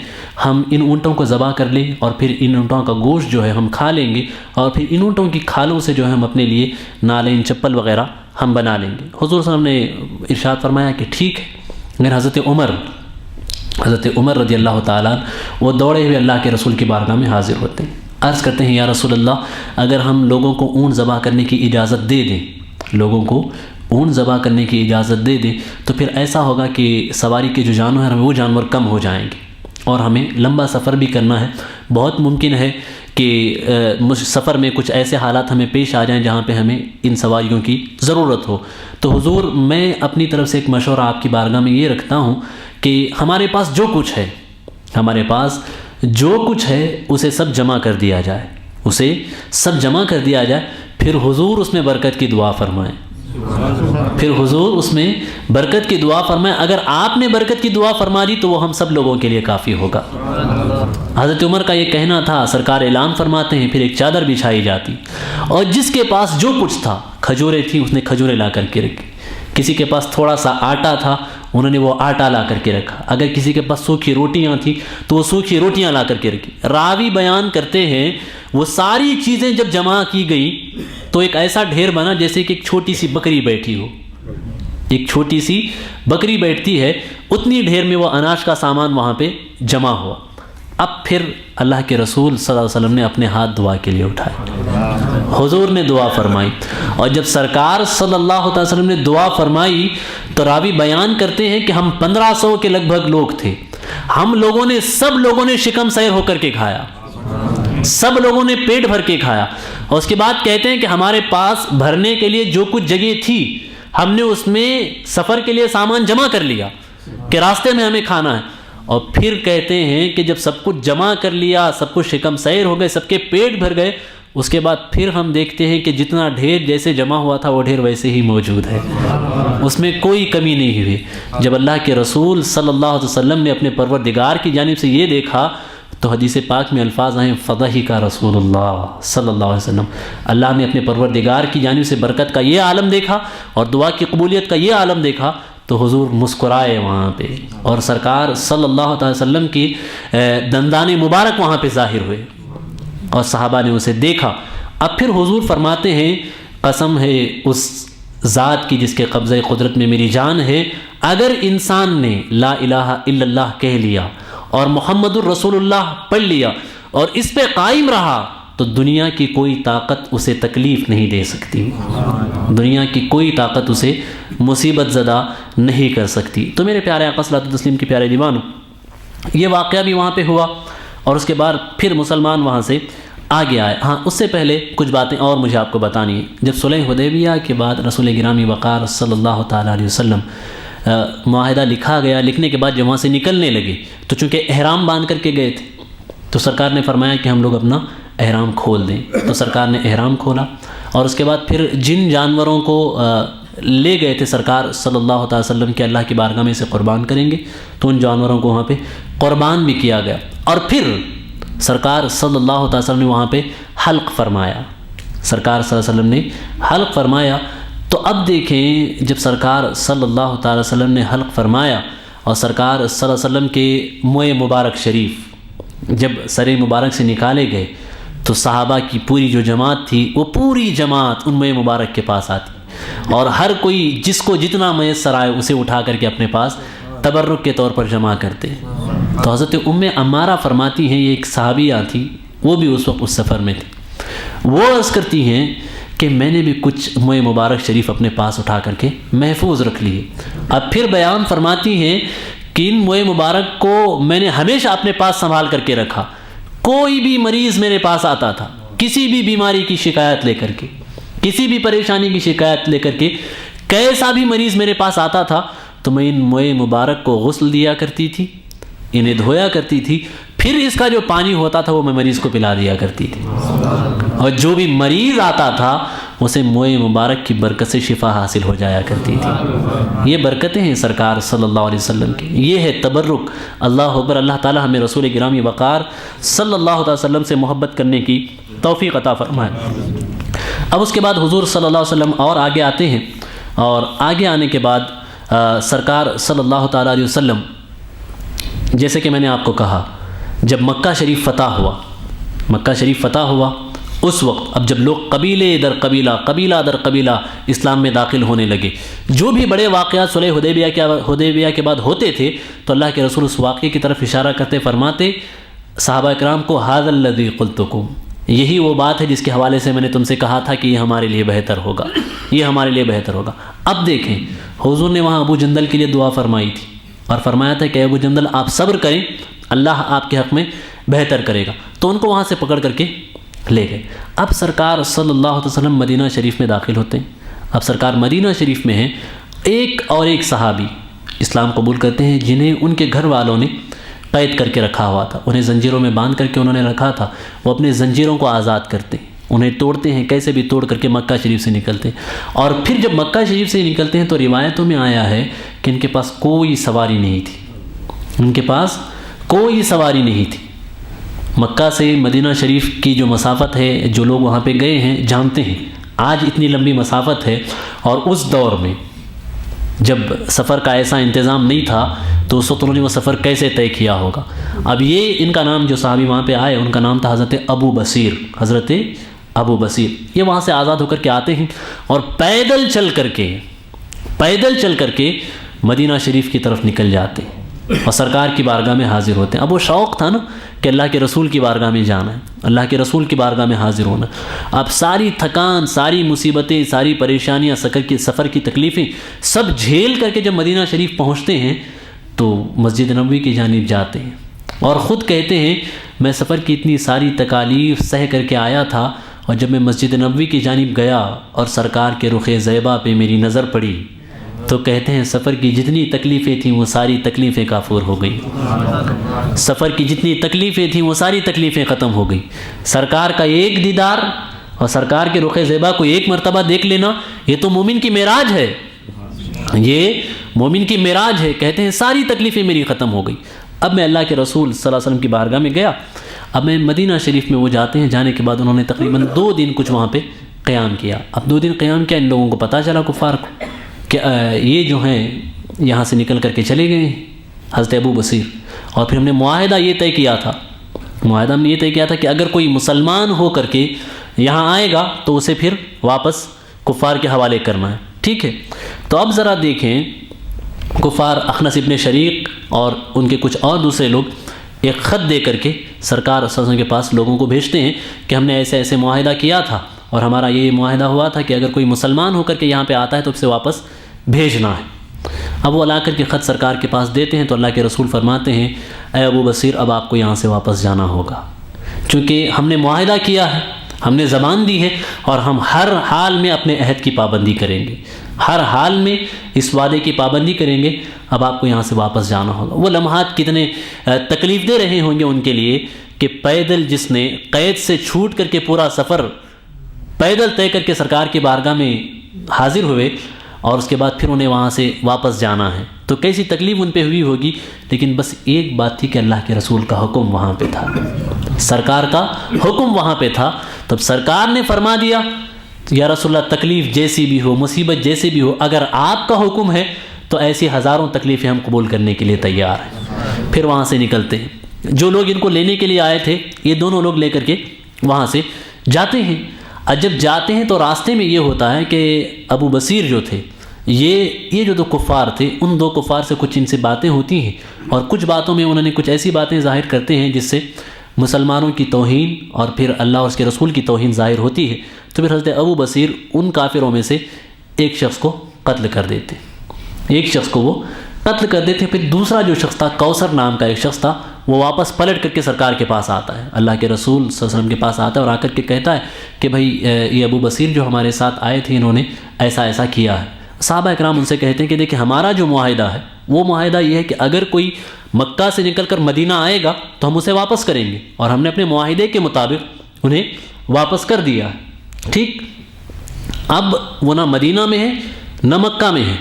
ہم ان اونٹوں کو ذبح کر لیں اور پھر ان اونٹوں کا گوشت جو ہے ہم کھا لیں گے، اور پھر ان اونٹوں کی کھالوں سے جو ہے ہم اپنے لیے نالین چپل وغیرہ ہم بنا لیں گے۔ حضور صلی اللہ علیہ وسلم نے ارشاد فرمایا کہ ٹھیک ہے۔ مگر حضرت عمر رضی اللہ تعالیٰ وہ دوڑے ہوئے اللہ کے رسول کی بارگاہ میں حاضر ہوتے ہیں، عرض کرتے ہیں یا رسول اللہ اگر ہم لوگوں کو اونٹ ذبح کرنے کی اجازت دے دیں، لوگوں کو اونٹ ذبح کرنے کی اجازت دے دیں تو پھر ایسا ہوگا کہ سواری کے جو جانور ہیں وہ جانور کم ہو جائیں گے اور ہمیں لمبا سفر بھی کرنا ہے، بہت ممکن ہے کہ سفر میں کچھ ایسے حالات ہمیں پیش آ جائیں جہاں پہ ہمیں ان سواریوں کی ضرورت ہو۔ تو حضور میں اپنی طرف سے ایک مشورہ آپ کی بارگاہ میں یہ رکھتا ہوں کہ ہمارے پاس جو کچھ ہے، ہمارے پاس جو کچھ ہے اسے سب جمع کر دیا جائے، اسے سب جمع کر دیا جائے، پھر حضور اس میں برکت کی دعا فرمائیں، پھر حضور اس میں برکت کی دعا فرمائیں۔ اگر آپ نے برکت کی دعا فرما دی تو وہ ہم سب لوگوں کے لیے کافی ہوگا۔ حضرت عمر کا یہ کہنا تھا، سرکار اعلان فرماتے ہیں پھر ایک چادر بچھائی جاتی اور جس کے پاس جو کچھ تھا، کھجوریں تھیں اس نے کھجوریں لا کر کے رکھی، کسی کے پاس تھوڑا سا آٹا تھا انہوں نے وہ آٹا لا کر کے رکھا، اگر کسی کے پاس سوکھی روٹیاں تھیں تو وہ سوکھی روٹیاں لا کر کے رکھی۔ راوی بیان کرتے ہیں وہ ساری چیزیں جب جمع کی گئی تو ایک ایسا ڈھیر بنا جیسے کہ ایک چھوٹی سی بکری بیٹھی ہو، ایک چھوٹی سی بکری بیٹھتی ہے، اتنی ڈھیر میں وہ اناج کا سامان وہاں پہ جمع ہوا۔ اب پھر اللہ کے رسول صلی اللہ علیہ وسلم نے اپنے ہاتھ دعا کے لیے اٹھائے، حضور نے دعا فرمائی، اور جب سرکار صلی اللہ علیہ وسلم نے دعا فرمائی تو راوی بیان کرتے ہیں کہ ہم 1500 کے لگ بھگ لوگ تھے، ہم لوگوں نے سب لوگوں نے شکم سیر ہو کر کے کھایا، سب لوگوں نے پیٹ بھر کے کھایا، اور اس کے بعد کہتے ہیں کہ ہمارے پاس بھرنے کے لیے جو کچھ جگہ تھی ہم نے اس میں سفر کے لیے سامان جمع کر لیا کہ راستے میں ہمیں کھانا ہے۔ اور پھر کہتے ہیں کہ جب سب کچھ جمع کر لیا، سب کچھ شکم سیر ہو گئے، سب کے پیٹ بھر گئے، اس کے بعد پھر ہم دیکھتے ہیں کہ جتنا ڈھیر جیسے جمع ہوا تھا وہ ڈھیر ویسے ہی موجود ہے، اس میں کوئی کمی نہیں ہوئی۔ جب اللہ کے رسول صلی اللہ علیہ وسلم نے اپنے پروردگار کی جانب سے یہ دیکھا تو حدیث پاک میں الفاظ ہیں فضحک رسول اللہ صلی اللہ علیہ وسلم، اللہ نے اپنے پروردگار کی جانب سے برکت کا یہ عالم دیکھا اور دعا کی قبولیت کا یہ عالم دیکھا تو حضور مسکرائے وہاں پہ، اور سرکار صلی اللہ علیہ وسلم کی دندان مبارک وہاں پہ ظاہر ہوئے اور صحابہ نے اسے دیکھا۔ اب پھر حضور فرماتے ہیں قسم ہے اس ذات کی جس کے قبضہ قدرت میں میری جان ہے، اگر انسان نے لا الہ الا اللہ کہہ لیا اور محمد الرسول اللہ پڑھ لیا اور اس پہ قائم رہا تو دنیا کی کوئی طاقت اسے تکلیف نہیں دے سکتی، دنیا کی کوئی طاقت اسے مصیبت زدہ نہیں کر سکتی۔ تو میرے پیارے آقا صلی اللہ علیہ وسلم کے پیارے دیوانوں، یہ واقعہ بھی وہاں پہ ہوا اور اس کے بعد پھر مسلمان وہاں سے آگے آئے۔ ہاں اس سے پہلے کچھ باتیں اور مجھے آپ کو بتانی ہے۔ جب صلح حدیبیہ کے بعد رسول گرامی وقار صلی اللہ تعالیٰ علیہ وسلم معاہدہ لکھا گیا، لکھنے کے بعد جب وہاں سے نکلنے لگے تو چونکہ احرام باندھ کر کے گئے تھے تو سرکار نے فرمایا کہ ہم لوگ اپنا احرام کھول دیں، تو سرکار نے احرام کھولا اور اس کے بعد پھر جن جانوروں کو لے گئے تھے سرکار صلی اللہ علیہ وسلم کے اللہ کی بارگاہ میں سے قربان کریں گے تو ان جانوروں کو وہاں پہ قربان بھی کیا گیا، اور پھر سرکار صلی اللہ علیہ وسلم نے وہاں پہ حلق فرمایا، سرکار صلی اللہ علیہ وسلم نے حلق فرمایا۔ تو اب دیکھیں جب سرکار صلی اللہ تعالی وسلم نے حلق فرمایا اور سرکار صلی اللہ علیہ وسلم کے موئے مبارک شریف جب سر مبارک سے نکالے گئے تو صحابہ کی پوری جو جماعت تھی وہ پوری جماعت ان موئے مبارک کے پاس آتی اور ہر کوئی جس کو جتنا میسر آئے اسے اٹھا کر کے اپنے پاس تبرک کے طور پر جمع کرتے۔ تو حضرت ام عمارہ فرماتی ہیں، یہ ایک صحابیہ تھی، وہ بھی اس وقت اس سفر میں تھی، وہ عرض کرتی ہیں کہ میں نے بھی کچھ موئے مبارک شریف اپنے پاس اٹھا کر کے محفوظ رکھ لیے۔ اب پھر بیان فرماتی ہیں کہ ان موئے مبارک کو میں نے ہمیشہ اپنے پاس سنبھال کر کے رکھا، کوئی بھی مریض میرے پاس آتا تھا کسی بھی بیماری کی شکایت لے کر کے، کسی بھی پریشانی کی شکایت لے کر کے، کیسا بھی مریض میرے پاس آتا تھا تو میں ان موئے مبارک کو غسل دیا کرتی تھی، انہیں دھویا کرتی تھی، پھر اس کا جو پانی ہوتا تھا وہ میں مریض کو پلا دیا کرتی تھی، اور جو بھی مریض آتا تھا اسے موئے مبارک کی برکت سے شفا حاصل ہو جایا کرتی تھی۔ یہ برکتیں ہیں سرکار صلی اللہ علیہ وسلم کی، یہ ہے تبرک۔ اللہ اکبر، اللہ تعالی ہمیں رسول گرامی وقار صلی اللہ علیہ وسلم سے محبت کرنے کی توفیق عطا فرمائے۔ اب اس کے بعد حضور صلی اللہ علیہ وسلم اور آگے آتے ہیں، اور آگے آنے کے بعد سرکار صلی اللہ تعالیٰ علیہ وسلم، جیسے کہ میں نے آپ کو کہا، جب مکہ شریف فتح ہوا، مکہ شریف فتح ہوا، اس وقت اب جب لوگ قبیلے در قبیلہ قبیلہ در قبیلہ اسلام میں داخل ہونے لگے، جو بھی بڑے واقعات صلح حدیبیہ کے بعد ہوتے تھے تو اللہ کے رسول اس واقعے کی طرف اشارہ کرتے فرماتے صحابہ کرام کو ھذا الذی قلتکم، یہی وہ بات ہے جس کے حوالے سے میں نے تم سے کہا تھا کہ یہ ہمارے لیے بہتر ہوگا، یہ ہمارے لیے بہتر ہوگا۔ اب دیکھیں حضور نے وہاں ابو جندل کے لیے دعا فرمائی تھی اور فرمایا تھا کہ ابو جندل آپ صبر کریں، اللہ آپ کے حق میں بہتر کرے گا، تو ان کو وہاں سے پکڑ کر کے لے گئے۔ اب سرکار صلی اللہ علیہ وسلم مدینہ شریف میں داخل ہوتے ہیں۔ اب سرکار مدینہ شریف میں ہیں، ایک صحابی اسلام قبول کرتے ہیں جنہیں ان کے گھر والوں نے قید کر کے رکھا ہوا تھا، انہیں زنجیروں میں باندھ کر کے انہوں نے رکھا تھا، وہ اپنے زنجیروں کو آزاد کرتے ہیں، انہیں توڑتے ہیں، کیسے بھی توڑ کر کے مکہ شریف سے نکلتے ہیں۔ اور پھر جب مکہ شریف سے نکلتے ہیں تو روایتوں میں آیا ہے کہ ان کے پاس کوئی سواری نہیں تھی، ان کے پاس کوئی سواری نہیں تھی۔ مکہ سے مدینہ شریف کی جو مسافت ہے، جو لوگ وہاں پہ گئے ہیں جانتے ہیں آج اتنی لمبی مسافت ہے، اور اس دور میں جب سفر کا ایسا انتظام نہیں تھا تو اس وقت انہوں نے وہ سفر کیسے طے کیا ہوگا۔ اب یہ ان کا نام جو صحابی وہاں پہ آئے ان کا نام تھا حضرت ابو بصیر، حضرت ابو بصیر۔ یہ وہاں سے آزاد ہو کر کے آتے ہیں اور پیدل چل کر کے مدینہ شریف کی طرف نکل جاتے ہیں اور سرکار کی بارگاہ میں حاضر ہوتے ہیں۔ اب وہ شوق تھا نا کہ اللہ کے رسول کی بارگاہ میں جانا ہے، اللہ کے رسول کی بارگاہ میں حاضر ہونا۔ اب ساری تھکان، ساری مصیبتیں، ساری پریشانیاں، سفر کی تکلیفیں سب جھیل کر کے جب مدینہ شریف پہنچتے ہیں تو مسجد نبوی کی جانب جاتے ہیں اور خود کہتے ہیں میں سفر کی اتنی ساری تکالیف سہ کر کے آیا تھا، اور جب میں مسجد نبوی کی جانب گیا اور سرکار کے رخ زیبا پہ میری نظر پڑی تو کہتے ہیں سفر کی جتنی تکلیفیں تھیں وہ ساری تکلیفیں کافور ہو گئی، سفر کی جتنی تکلیفیں تھیں وہ ساری تکلیفیں ختم ہو گئی۔ سرکار کا ایک دیدار اور سرکار کے رخ زیبا کو ایک مرتبہ دیکھ لینا، یہ تو مومن کی معراج ہے، یہ مومن کی معراج ہے۔ کہتے ہیں ساری تکلیفیں میری ختم ہو گئی۔ اب میں اللہ کے رسول صلی اللہ علیہ وسلم کی بارگاہ میں گیا، اب میں مدینہ شریف میں وہ جاتے ہیں، جانے کے بعد انہوں نے تقریباً 2 دن کچھ وہاں پہ قیام کیا۔ اب 2 دن قیام کیا، ان لوگوں کو پتہ چلا کفار کو کہ یہ جو ہیں یہاں سے نکل کر کے چلے گئے ہیں حضرت ابو بصیر، اور پھر ہم نے معاہدہ یہ طے کیا تھا کہ اگر کوئی مسلمان ہو کر کے یہاں آئے گا تو اسے پھر واپس کفار کے حوالے کرنا ہے، ٹھیک ہے۔ تو اب ذرا دیکھیں کفار اخنس ابن شریق اور ان کے کچھ اور دوسرے لوگ ایک خط دے کر کے سرکار صلی اللہ علیہ وسلم کے پاس لوگوں کو بھیجتے ہیں کہ ہم نے ایسے ایسے معاہدہ کیا تھا اور ہمارا یہ معاہدہ ہوا تھا کہ اگر کوئی مسلمان ہو کر کے یہاں پہ آتا ہے تو اسے واپس بھیجنا ہے۔ اب وہ لا کر کے خط سرکار کے پاس دیتے ہیں تو اللہ کے رسول فرماتے ہیں اے ابو بصیر اب آپ کو یہاں سے واپس جانا ہوگا، چونکہ ہم نے معاہدہ کیا ہے، ہم نے زبان دی ہے اور ہم ہر حال میں اپنے عہد کی پابندی کریں گے، ہر حال میں اس وعدے کی پابندی کریں گے، اب آپ کو یہاں سے واپس جانا ہوگا۔ وہ لمحات کتنے تکلیف دہ رہے ہوں گے ان کے لیے کہ پیدل جس نے قید سے چھوٹ کر کے پورا سفر پیدل طے کر کے سرکار کی بارگاہ میں حاضر ہوئے اور اس کے بعد پھر انہیں وہاں سے واپس جانا ہے تو کیسی تکلیف ان پہ ہوئی ہوگی، لیکن بس ایک بات تھی کہ اللہ کے رسول کا حکم وہاں پہ تھا، سرکار کا حکم وہاں پہ تھا۔ تب سرکار نے فرما دیا یا رسول اللہ تکلیف جیسی بھی ہو، مصیبت جیسی بھی ہو، اگر آپ کا حکم ہے تو ایسی ہزاروں تکلیفیں ہم قبول کرنے کے لیے تیار ہیں۔ پھر وہاں سے نکلتے ہیں، جو لوگ ان کو لینے کے لیے آئے تھے یہ دونوں لوگ لے کر کے وہاں سے جاتے ہیں۔ اور جب جاتے ہیں تو راستے میں یہ ہوتا ہے کہ ابو بصیر جو تھے یہ جو 2 کفار تھے ان 2 کفار سے کچھ ان سے باتیں ہوتی ہیں اور کچھ باتوں میں انہوں نے کچھ ایسی باتیں ظاہر کرتے ہیں جس سے مسلمانوں کی توہین اور پھر اللہ اور اس کے رسول کی توہین ظاہر ہوتی ہے۔ تو پھر حضرت ابو بصیر ان کافروں میں سے ایک شخص کو قتل کر دیتے، پھر دوسرا جو شخص تھا کوثر نام کا ایک شخص تھا وہ واپس پلٹ کر کے سرکار کے پاس آتا ہے، اللہ کے رسول صلی اللہ علیہ وسلم کے پاس آتا ہے اور آ کر کے کہتا ہے کہ بھائی یہ ابو بصیر جو ہمارے ساتھ آئے تھے انہوں نے ایسا ایسا کیا ہے۔ صحابہ اکرام ان سے کہتے ہیں کہ دیکھیں ہمارا جو معاہدہ ہے وہ معاہدہ یہ ہے کہ اگر کوئی مکہ سے نکل کر مدینہ آئے گا تو ہم اسے واپس کریں گے، اور ہم نے اپنے معاہدے کے مطابق انہیں واپس کر دیا ہے، ٹھیک۔ اب وہ نہ مدینہ میں ہے نہ مکہ میں ہے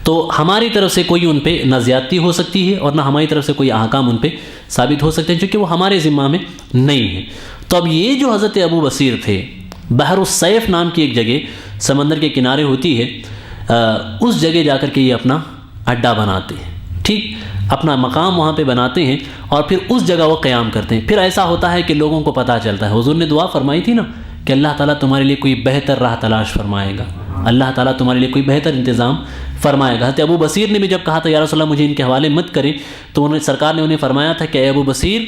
تو ہماری طرف سے کوئی ان پہ نہ زیادتی ہو سکتی ہے اور نہ ہماری طرف سے کوئی احکام ان پہ ثابت ہو سکتے ہیں چونکہ وہ ہمارے ذمہ میں نہیں ہے۔ تو اب یہ جو حضرت ابو بصیر تھے بحر السیف نام کی ایک جگہ سمندر کے کنارے ہوتی ہے، اس جگہ جا کر کے یہ اپنا اڈا بناتے ہیں، ٹھیک، اپنا مقام وہاں پہ بناتے ہیں اور پھر اس جگہ وہ قیام کرتے ہیں۔ پھر ایسا ہوتا ہے کہ لوگوں کو پتہ چلتا ہے، حضور نے دعا فرمائی تھی نا کہ اللہ تعالیٰ تمہارے لیے کوئی بہتر راہ تلاش فرمائے گا، اللہ تعالیٰ تمہارے لیے کوئی بہتر انتظام فرمائے گا۔ حضرت ابو بصیر نے بھی جب کہا تھا یا رسول اللہ مجھے ان کے حوالے مت کریں، تو سرکار نے انہیں فرمایا تھا کہ اے ابو بصیر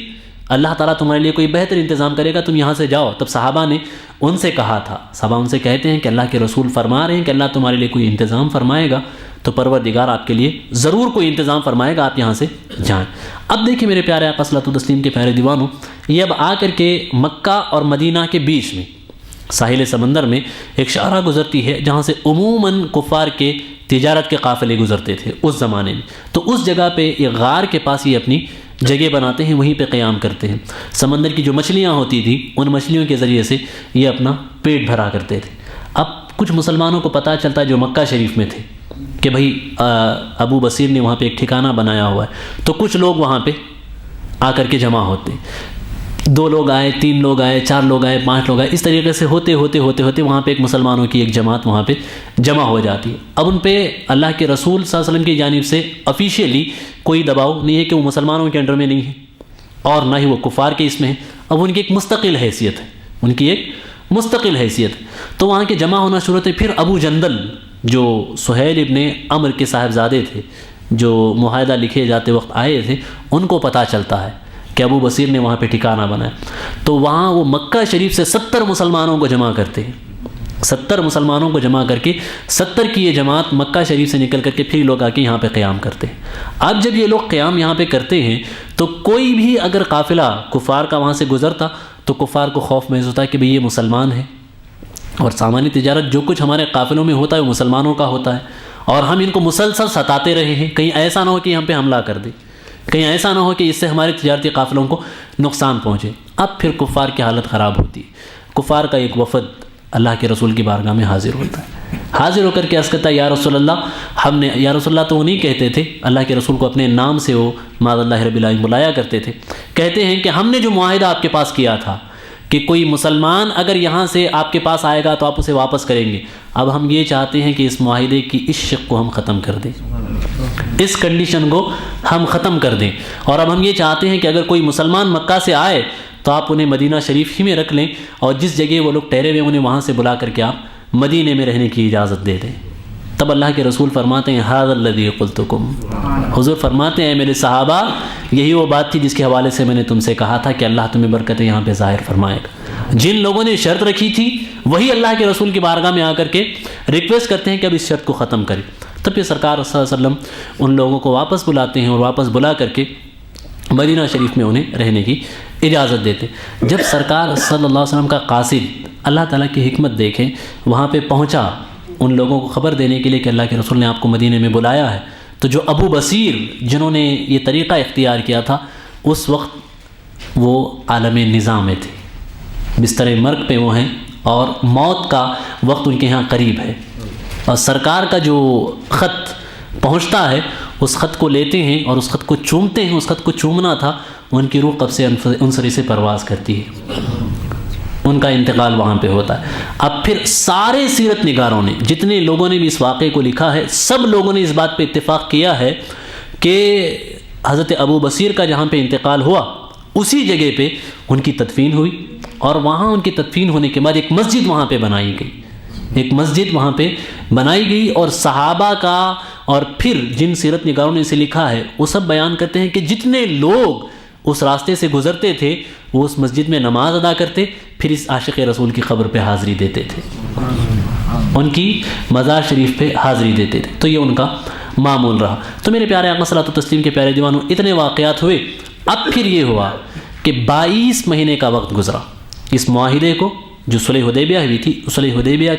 اللہ تعالیٰ تمہارے لیے کوئی بہتر انتظام کرے گا، تم یہاں سے جاؤ۔ تب صحابہ نے ان سے کہا تھا، صحابہ ان سے کہتے ہیں کہ اللہ کے رسول فرما رہے ہیں کہ اللہ تمہارے لیے کوئی انتظام فرمائے گا، تو پروردگار آپ کے لیے ضرور کوئی انتظام فرمائے گا، آپ یہاں سے جائیں۔ اب دیکھیں میرے پیارے آقا صلاۃ و تسلیم کے پیارے دیوانوں، یہ اب آ کر کے مکہ اور مدینہ کے بیچ میں ساحل سمندر میں ایک شاہراہ گزرتی ہے جہاں سے عموماً کفار کے تجارت کے قافلے گزرتے تھے اس زمانے میں۔ تو اس جگہ پہ ایک غار کے پاس یہ اپنی جگہ بناتے ہیں، وہیں پہ قیام کرتے ہیں۔ سمندر کی جو مچھلیاں ہوتی تھیں ان مچھلیوں کے ذریعے سے یہ اپنا پیٹ بھرا کرتے تھے۔ اب کچھ مسلمانوں کو پتہ چلتا ہے جو مکہ شریف میں تھے کہ بھئی ابو بصیر نے وہاں پہ ایک ٹھکانہ بنایا ہوا ہے، تو کچھ لوگ وہاں پہ آ کر کے جمع ہوتے، 2 لوگ آئے، 3 لوگ آئے، 4 لوگ آئے، 5 لوگ آئے، اس طریقے سے ہوتے وہاں پہ ایک مسلمانوں کی ایک جماعت وہاں پہ جمع ہو جاتی ہے۔ اب ان پہ اللہ کے رسول صلی اللہ علیہ وسلم کی جانب سے آفیشیلی کوئی دباؤ نہیں ہے کہ وہ مسلمانوں کے انڈر میں نہیں ہے اور نہ ہی وہ کفار کے اس میں ہے، اب ان کی ایک مستقل حیثیت ہے، ان کی ایک مستقل حیثیت ہے۔ تو وہاں کے جمع ہونا شروع ہوتے۔ پھر ابو جندل جو سہیل ابن عمر کے صاحبزادے تھے، جو معاہدہ لکھے جاتے وقت آئے تھے، ان کو پتہ چلتا ہے کہ ابو بصیر نے وہاں پہ ٹھکانہ بنایا، تو وہاں وہ مکہ شریف سے 70 مسلمانوں کو جمع کرتے ہیں، 70 مسلمانوں کو جمع کر کے 70 کی یہ جماعت مکہ شریف سے نکل کر کے پھر لوگ آ کے یہاں پہ قیام کرتے ہیں۔ اب جب یہ لوگ قیام یہاں پہ کرتے ہیں تو کوئی بھی اگر قافلہ کفار کا وہاں سے گزرتا تو کفار کو خوف محسوس ہوتا ہے کہ بھئی یہ مسلمان ہے، اور سامانی تجارت جو کچھ ہمارے قافلوں میں ہوتا ہے وہ مسلمانوں کا ہوتا ہے، اور ہم ان کو مسلسل ستاتے رہے ہیں، کہیں ایسا نہ ہو کہ ہم پہ حملہ کر دیں، کہیں ایسا نہ ہو کہ اس سے ہمارے تجارتی قافلوں کو نقصان پہنچے۔ اب پھر کفار کی حالت خراب ہوتی ہے، کفار کا ایک وفد اللہ کے رسول کی بارگاہ میں حاضر ہوتا ہے، حاضر ہو کر کے عرض کرتا ہے یا رسول اللہ، ہم نے، یا رسول اللہ تو وہ نہیں کہتے تھے، اللہ کے رسول کو اپنے نام سے وہ معاذ اللہ رب العالمین بلایا کرتے تھے، کہتے ہیں کہ ہم نے جو معاہدہ آپ کے پاس کیا تھا کہ کوئی مسلمان اگر یہاں سے آپ کے پاس آئے گا تو آپ اسے واپس کریں گے، اب ہم یہ چاہتے ہیں کہ اس معاہدے کی اس شق کو ہم ختم کر دیں، اس کنڈیشن کو ہم ختم کر دیں، اور اب ہم یہ چاہتے ہیں کہ اگر کوئی مسلمان مکہ سے آئے تو آپ انہیں مدینہ شریف ہی میں رکھ لیں، اور جس جگہ وہ لوگ ٹھہرے ہوئے انہیں وہاں سے بلا کر کے آپ مدینے میں رہنے کی اجازت دے دیں۔ تب اللہ کے رسول فرماتے ہیں ھذا الذی قلتکم، حضور فرماتے ہیں میرے صحابہ یہی وہ بات تھی جس کے حوالے سے میں نے تم سے کہا تھا کہ اللہ تمہیں برکتیں یہاں پہ ظاہر فرمائے گا۔ جن لوگوں نے شرط رکھی تھی وہی اللہ کے رسول کی بارگاہ میں آ کر کے ریکویسٹ کرتے ہیں کہ اب اس شرط کو ختم کریں۔ تب پھر سرکار صلی اللہ علیہ وسلم ان لوگوں کو واپس بلاتے ہیں اور واپس بلا کر کے مدینہ شریف میں انہیں رہنے کی اجازت دیتے۔ جب سرکار صلی اللہ علیہ وسلم کا قاصد اللہ تعالیٰ کی حکمت دیکھیں وہاں پہ پہنچا ان لوگوں کو خبر دینے کے لیے کہ اللہ کے رسول نے آپ کو مدینے میں بلایا ہے، تو جو ابو بصیر جنہوں نے یہ طریقہ اختیار کیا تھا اس وقت وہ عالم نظام میں تھے، بستر مرگ پہ وہ ہیں اور موت کا وقت ان کے ہاں قریب ہے، اور سرکار کا جو خط پہنچتا ہے اس خط کو لیتے ہیں اور اس خط کو چومتے ہیں۔ اس خط کو چومنا تھا، ان کی روح قبض عنصری سے پرواز کرتی ہے، ان کا انتقال وہاں پہ ہوتا ہے۔ اب پھر سارے سیرت نگاروں نے، جتنے لوگوں نے بھی اس واقعے کو لکھا ہے، سب لوگوں نے اس بات پہ اتفاق کیا ہے کہ حضرت ابو بصیر کا جہاں پہ انتقال ہوا اسی جگہ پہ ان کی تدفین ہوئی، اور وہاں ان کی تدفین ہونے کے بعد ایک مسجد وہاں پہ بنائی گئی، ایک مسجد وہاں پہ بنائی گئی، اور صحابہ کا اور پھر جن سیرت نگاروں نے اسے لکھا ہے وہ سب بیان کرتے ہیں کہ جتنے لوگ اس راستے سے گزرتے تھے وہ اس مسجد میں نماز ادا کرتے، پھر اس عاشق رسول کی قبر پہ حاضری دیتے تھے، ان کی مزار شریف پہ حاضری دیتے تھے، تو یہ ان کا معمول رہا۔ تو میرے پیارے آقا صلاۃ و تسلیم کے پیارے دیوانوں، اتنے واقعات ہوئے۔ اب پھر یہ ہوا کہ 22 مہینے کا وقت گزرا اس معاہدے کو، جو صلح حدیبیہ ہوئی تھی، صلح حدیبیہ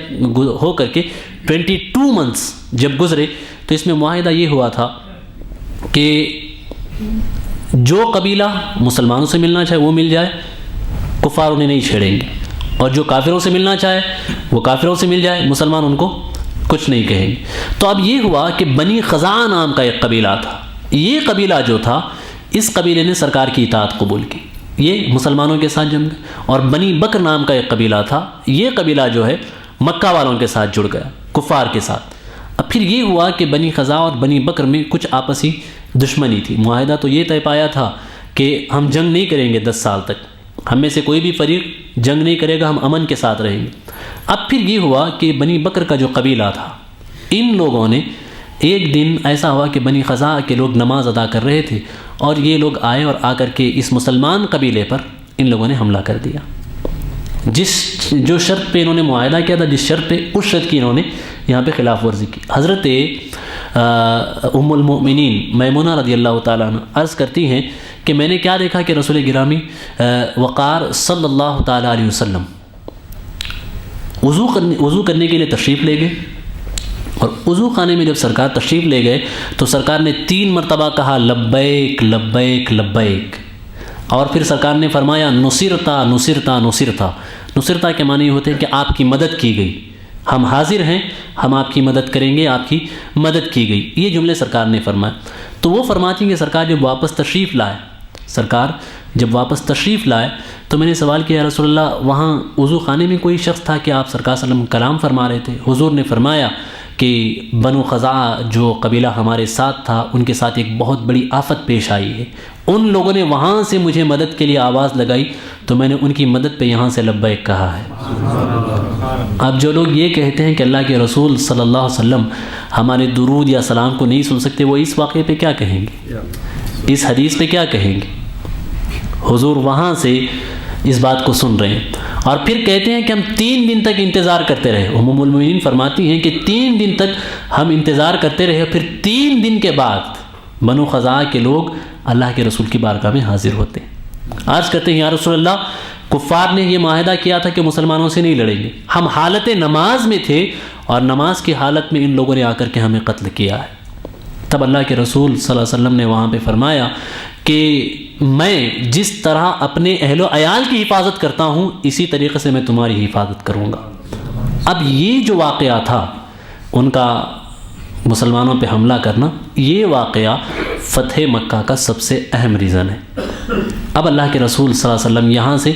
ہو کر کے 22 منتھس جب گزرے تو اس میں معاہدہ یہ ہوا تھا کہ جو قبیلہ مسلمانوں سے ملنا چاہے وہ مل جائے، کفار انہیں نہیں چھیڑیں گے، اور جو کافروں سے ملنا چاہے وہ کافروں سے مل جائے، مسلمان ان کو کچھ نہیں کہیں گے۔ تو اب یہ ہوا کہ بنی خزاعہ نام کا ایک قبیلہ تھا، یہ قبیلہ جو تھا اس قبیلے نے سرکار کی اطاعت قبول کی، یہ مسلمانوں کے ساتھ جم گئے، اور بنی بکر نام کا ایک قبیلہ تھا، یہ قبیلہ جو ہے مکہ والوں کے ساتھ جڑ گیا، کفار کے ساتھ۔ اب پھر یہ ہوا کہ بنی خزاعہ اور بنی بکر میں کچھ آپسی دشمنی تھی، معاہدہ تو یہ طے پایا تھا کہ ہم جنگ نہیں کریں گے 10 سال تک، ہم میں سے کوئی بھی فریق جنگ نہیں کرے گا، ہم امن کے ساتھ رہیں گے۔ اب پھر یہ ہوا کہ بنی بکر کا جو قبیلہ تھا، ان لوگوں نے ایک دن ایسا ہوا کہ بنی خزاعہ کے لوگ نماز ادا کر رہے تھے اور یہ لوگ آئے اور آ کر کے اس مسلمان قبیلے پر ان لوگوں نے حملہ کر دیا۔ جو شرط پہ انہوں نے معاہدہ کیا تھا، جس شرط پہ، اس شرط کی انہوں نے یہاں پہ خلاف ورزی کی۔ حضرت ام المؤمنین میمونہ رضی اللہ تعالیٰ عنہ عرض کرتی ہیں کہ میں نے کیا دیکھا کہ رسول گرامی وقار صلی اللہ تعالیٰ علیہ وسلم وضو کرنے کے لیے تشریف لے گئے، اور وضو خانے میں جب سرکار تشریف لے گئے تو سرکار نے 3 مرتبہ کہا لبیک لبیک لبیک، اور پھر سرکار نے فرمایا نصرتا نصرتا نصرتا۔ نصرتا کے معنی یہ ہوتے ہیں کہ آپ کی مدد کی گئی، ہم حاضر ہیں، ہم آپ کی مدد کریں گے، آپ کی مدد کی گئی، یہ جملے سرکار نے فرمایا۔ تو وہ فرماتی ہیں کہ سرکار جب واپس تشریف لائے تو میں نے سوال کیا، رسول اللہ وہاں وضو خانے میں کوئی شخص تھا کہ آپ سرکار صلی اللہ علیہ وسلم کلام فرما رہے تھے؟ حضور نے فرمایا کہ بنو خزاعہ جو قبیلہ ہمارے ساتھ تھا، ان کے ساتھ ایک بہت بڑی آفت پیش آئی ہے، ان لوگوں نے وہاں سے مجھے مدد کے لیے آواز لگائی تو میں نے ان کی مدد پہ یہاں سے لبیک کہا ہے۔ اب جو لوگ یہ کہتے ہیں کہ اللہ کے رسول صلی اللہ علیہ وسلم ہمارے درود یا سلام کو نہیں سن سکتے، وہ اس واقعے پہ کیا کہیں گے، اس حدیث پہ کیا کہیں گے؟ حضور وہاں سے اس بات کو سن رہے ہیں، اور پھر کہتے ہیں کہ ہم 3 دن تک انتظار کرتے رہے۔ ام المؤمنین فرماتی ہیں کہ 3 دن تک ہم انتظار کرتے رہے، پھر 3 دن کے بعد بنو خزاعہ کے لوگ اللہ کے رسول کی بارگاہ میں حاضر ہوتے ہیں، عرض کرتے ہیں یا رسول اللہ کفار نے یہ معاہدہ کیا تھا کہ مسلمانوں سے نہیں لڑیں گے، ہم حالت نماز میں تھے اور نماز کی حالت میں ان لوگوں نے آ کر کے ہمیں قتل کیا ہے۔ تب اللہ کے رسول صلی اللہ علیہ وسلم نے وہاں پہ فرمایا کہ میں جس طرح اپنے اہل و عیال کی حفاظت کرتا ہوں، اسی طریقے سے میں تمہاری حفاظت کروں گا۔ اب یہ جو واقعہ تھا ان کا مسلمانوں پہ حملہ کرنا، یہ واقعہ فتح مکہ کا سب سے اہم ریزن ہے۔ اب اللہ کے رسول صلی اللہ علیہ وسلم یہاں سے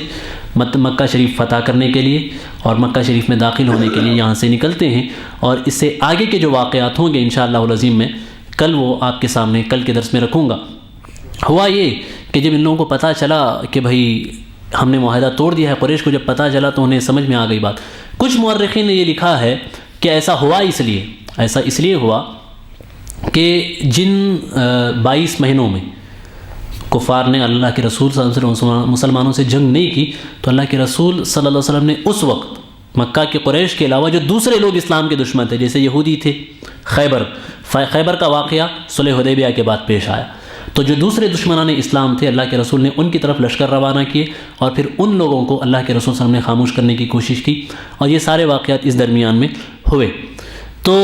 مکہ شریف فتح کرنے کے لیے اور مکہ شریف میں داخل ہونے کے لیے یہاں سے نکلتے ہیں، اور اس سے آگے کے جو واقعات ہوں گے انشاءاللہ العظیم میں کل وہ آپ کے سامنے کل کے درس میں رکھوں گا۔ ہوا یہ کہ جب ان لوگوں کو پتہ چلا کہ بھائی ہم نے معاہدہ توڑ دیا ہے، قریش کو جب پتہ چلا تو انہیں سمجھ میں آ گئی بات۔ کچھ مورخین نے یہ لکھا ہے کہ ایسا ہوا اس لیے ہوا کہ جن 22 مہینوں میں کفار نے اللہ کے رسول صلی اللہ علیہ وسلم مسلمانوں سے جنگ نہیں کی، تو اللہ کے رسول صلی اللہ علیہ وسلم نے اس وقت مکہ کے قریش کے علاوہ جو دوسرے لوگ اسلام کے دشمن تھے، جیسے یہودی تھے، خیبر کا واقعہ صلح حدیبیہ کے بعد پیش آیا، تو جو دوسرے دشمنان اسلام تھے اللہ کے رسول نے ان کی طرف لشکر روانہ کیے، اور پھر ان لوگوں کو اللہ کے رسول صلی اللہ علیہ وسلم نے خاموش کرنے کی کوشش کی، اور یہ سارے واقعات اس درمیان میں ہوئے۔ تو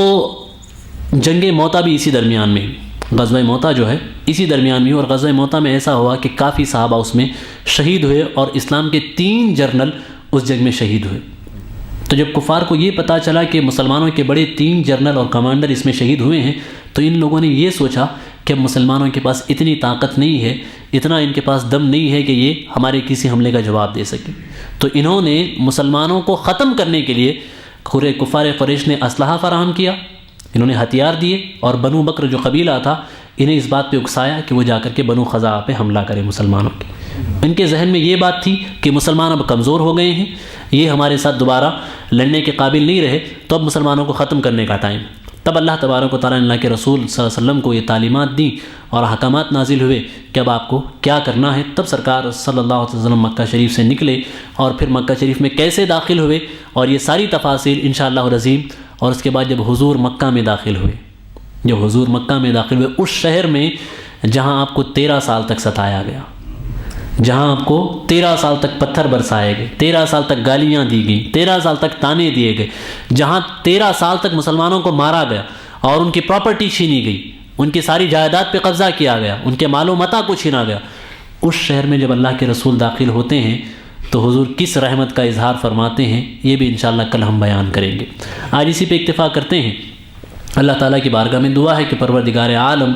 جنگ موتا بھی اسی درمیان میں، غزوہ موتا جو ہے اسی درمیان میں، اور غزوہ موتا میں ایسا ہوا کہ کافی صحابہ اس میں شہید ہوئے، اور اسلام کے 3 جرنل اس جنگ میں شہید ہوئے۔ تو جب کفار کو یہ پتہ چلا کہ مسلمانوں کے بڑے 3 جرنل اور کمانڈر اس میں شہید ہوئے ہیں، تو ان لوگوں نے یہ سوچا کہ مسلمانوں کے پاس اتنی طاقت نہیں ہے، اتنا ان کے پاس دم نہیں ہے کہ یہ ہمارے کسی حملے کا جواب دے سکیں۔ تو انہوں نے مسلمانوں کو ختم کرنے کے لیے کفار قریش نے اسلحہ فراہم کیا، انہوں نے ہتھیار دیے، اور بنو بکر جو قبیلہ تھا انہیں اس بات پہ اکسایا کہ وہ جا کر کے بنو خزاعہ پہ حملہ کرے مسلمانوں کے۔ ان کے ذہن میں یہ بات تھی کہ مسلمان اب کمزور ہو گئے ہیں، یہ ہمارے ساتھ دوبارہ لڑنے کے قابل نہیں رہے، تو اب مسلمانوں کو ختم کرنے کا ٹائم۔ تب اللہ تبارک و تعالیٰ نے اللہ کے رسول صلی اللہ علیہ وسلم کو یہ تعلیمات دیں اور احکامات نازل ہوئے کہ اب آپ کو کیا کرنا ہے۔ تب سرکار صلی اللہ علیہ وسلم مکہ شریف سے نکلے، اور پھر مکہ شریف میں کیسے داخل ہوئے، اور یہ ساری تفاصیل انشاءاللہ العظیم۔ اور اس کے بعد جب حضور مکہ میں داخل ہوئے، اس شہر میں جہاں آپ کو 13 سال تک ستایا گیا، جہاں آپ کو 13 سال تک پتھر برسائے گئے، 13 سال تک گالیاں دی گئیں، 13 سال تک تانے دیے گئے، جہاں 13 سال تک مسلمانوں کو مارا گیا اور ان کی پراپرٹی چھینی گئی، ان کی ساری جائیداد پہ قبضہ کیا گیا، ان کے مال و متاع کو چھینا گیا، اس شہر میں جب اللہ کے رسول داخل ہوتے ہیں تو حضور کس رحمت کا اظہار فرماتے ہیں، یہ بھی انشاءاللہ کل ہم بیان کریں گے۔ آج اسی پہ اکتفا کرتے ہیں۔ اللہ تعالیٰ کی بارگاہ میں دعا ہے کہ پروردگار عالم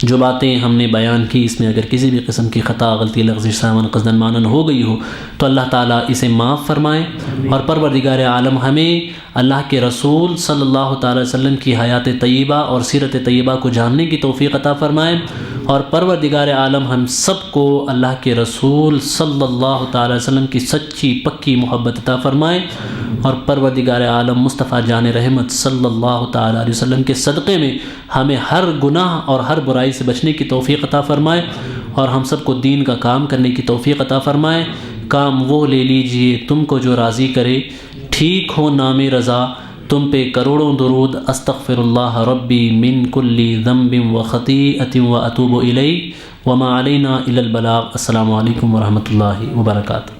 جو باتیں ہم نے بیان کی، اس میں اگر کسی بھی قسم کی خطا، غلطی، لغزش، سہون، قصداً مانن ہو گئی ہو تو اللہ تعالیٰ اسے معاف فرمائے، اور پروردگار عالم ہمیں اللہ کے رسول صلی اللہ تعالی وسلم کی حیات طیبہ اور سیرت طیبہ کو جاننے کی توفیق عطا فرمائے، اور پروردگار عالم ہم سب کو اللہ کے رسول صلی اللہ تعالی وسلم کی سچی پکی محبت عطا فرمائے، اور پروردگار عالم مصطفیٰ جان رحمت صلی اللہ تعالی علیہ وسلم کے صدقے میں ہمیں ہر گناہ اور ہر برائی سے بچنے کی توفیق عطا فرمائے، اور ہم سب کو دین کا کام کرنے کی توفیق عطا فرمائے۔ کام وہ لے لیجئے تم کو جو راضی کرے، ٹھیک ہو نام رضا، تم پہ کروڑوں درود، استغفر اللہ ربی من کل ذنب و خطیئۃ و اتوب الیہ وما علینا الا البلاغ۔ السلام علیکم ورحمۃ اللہ وبرکاتہ۔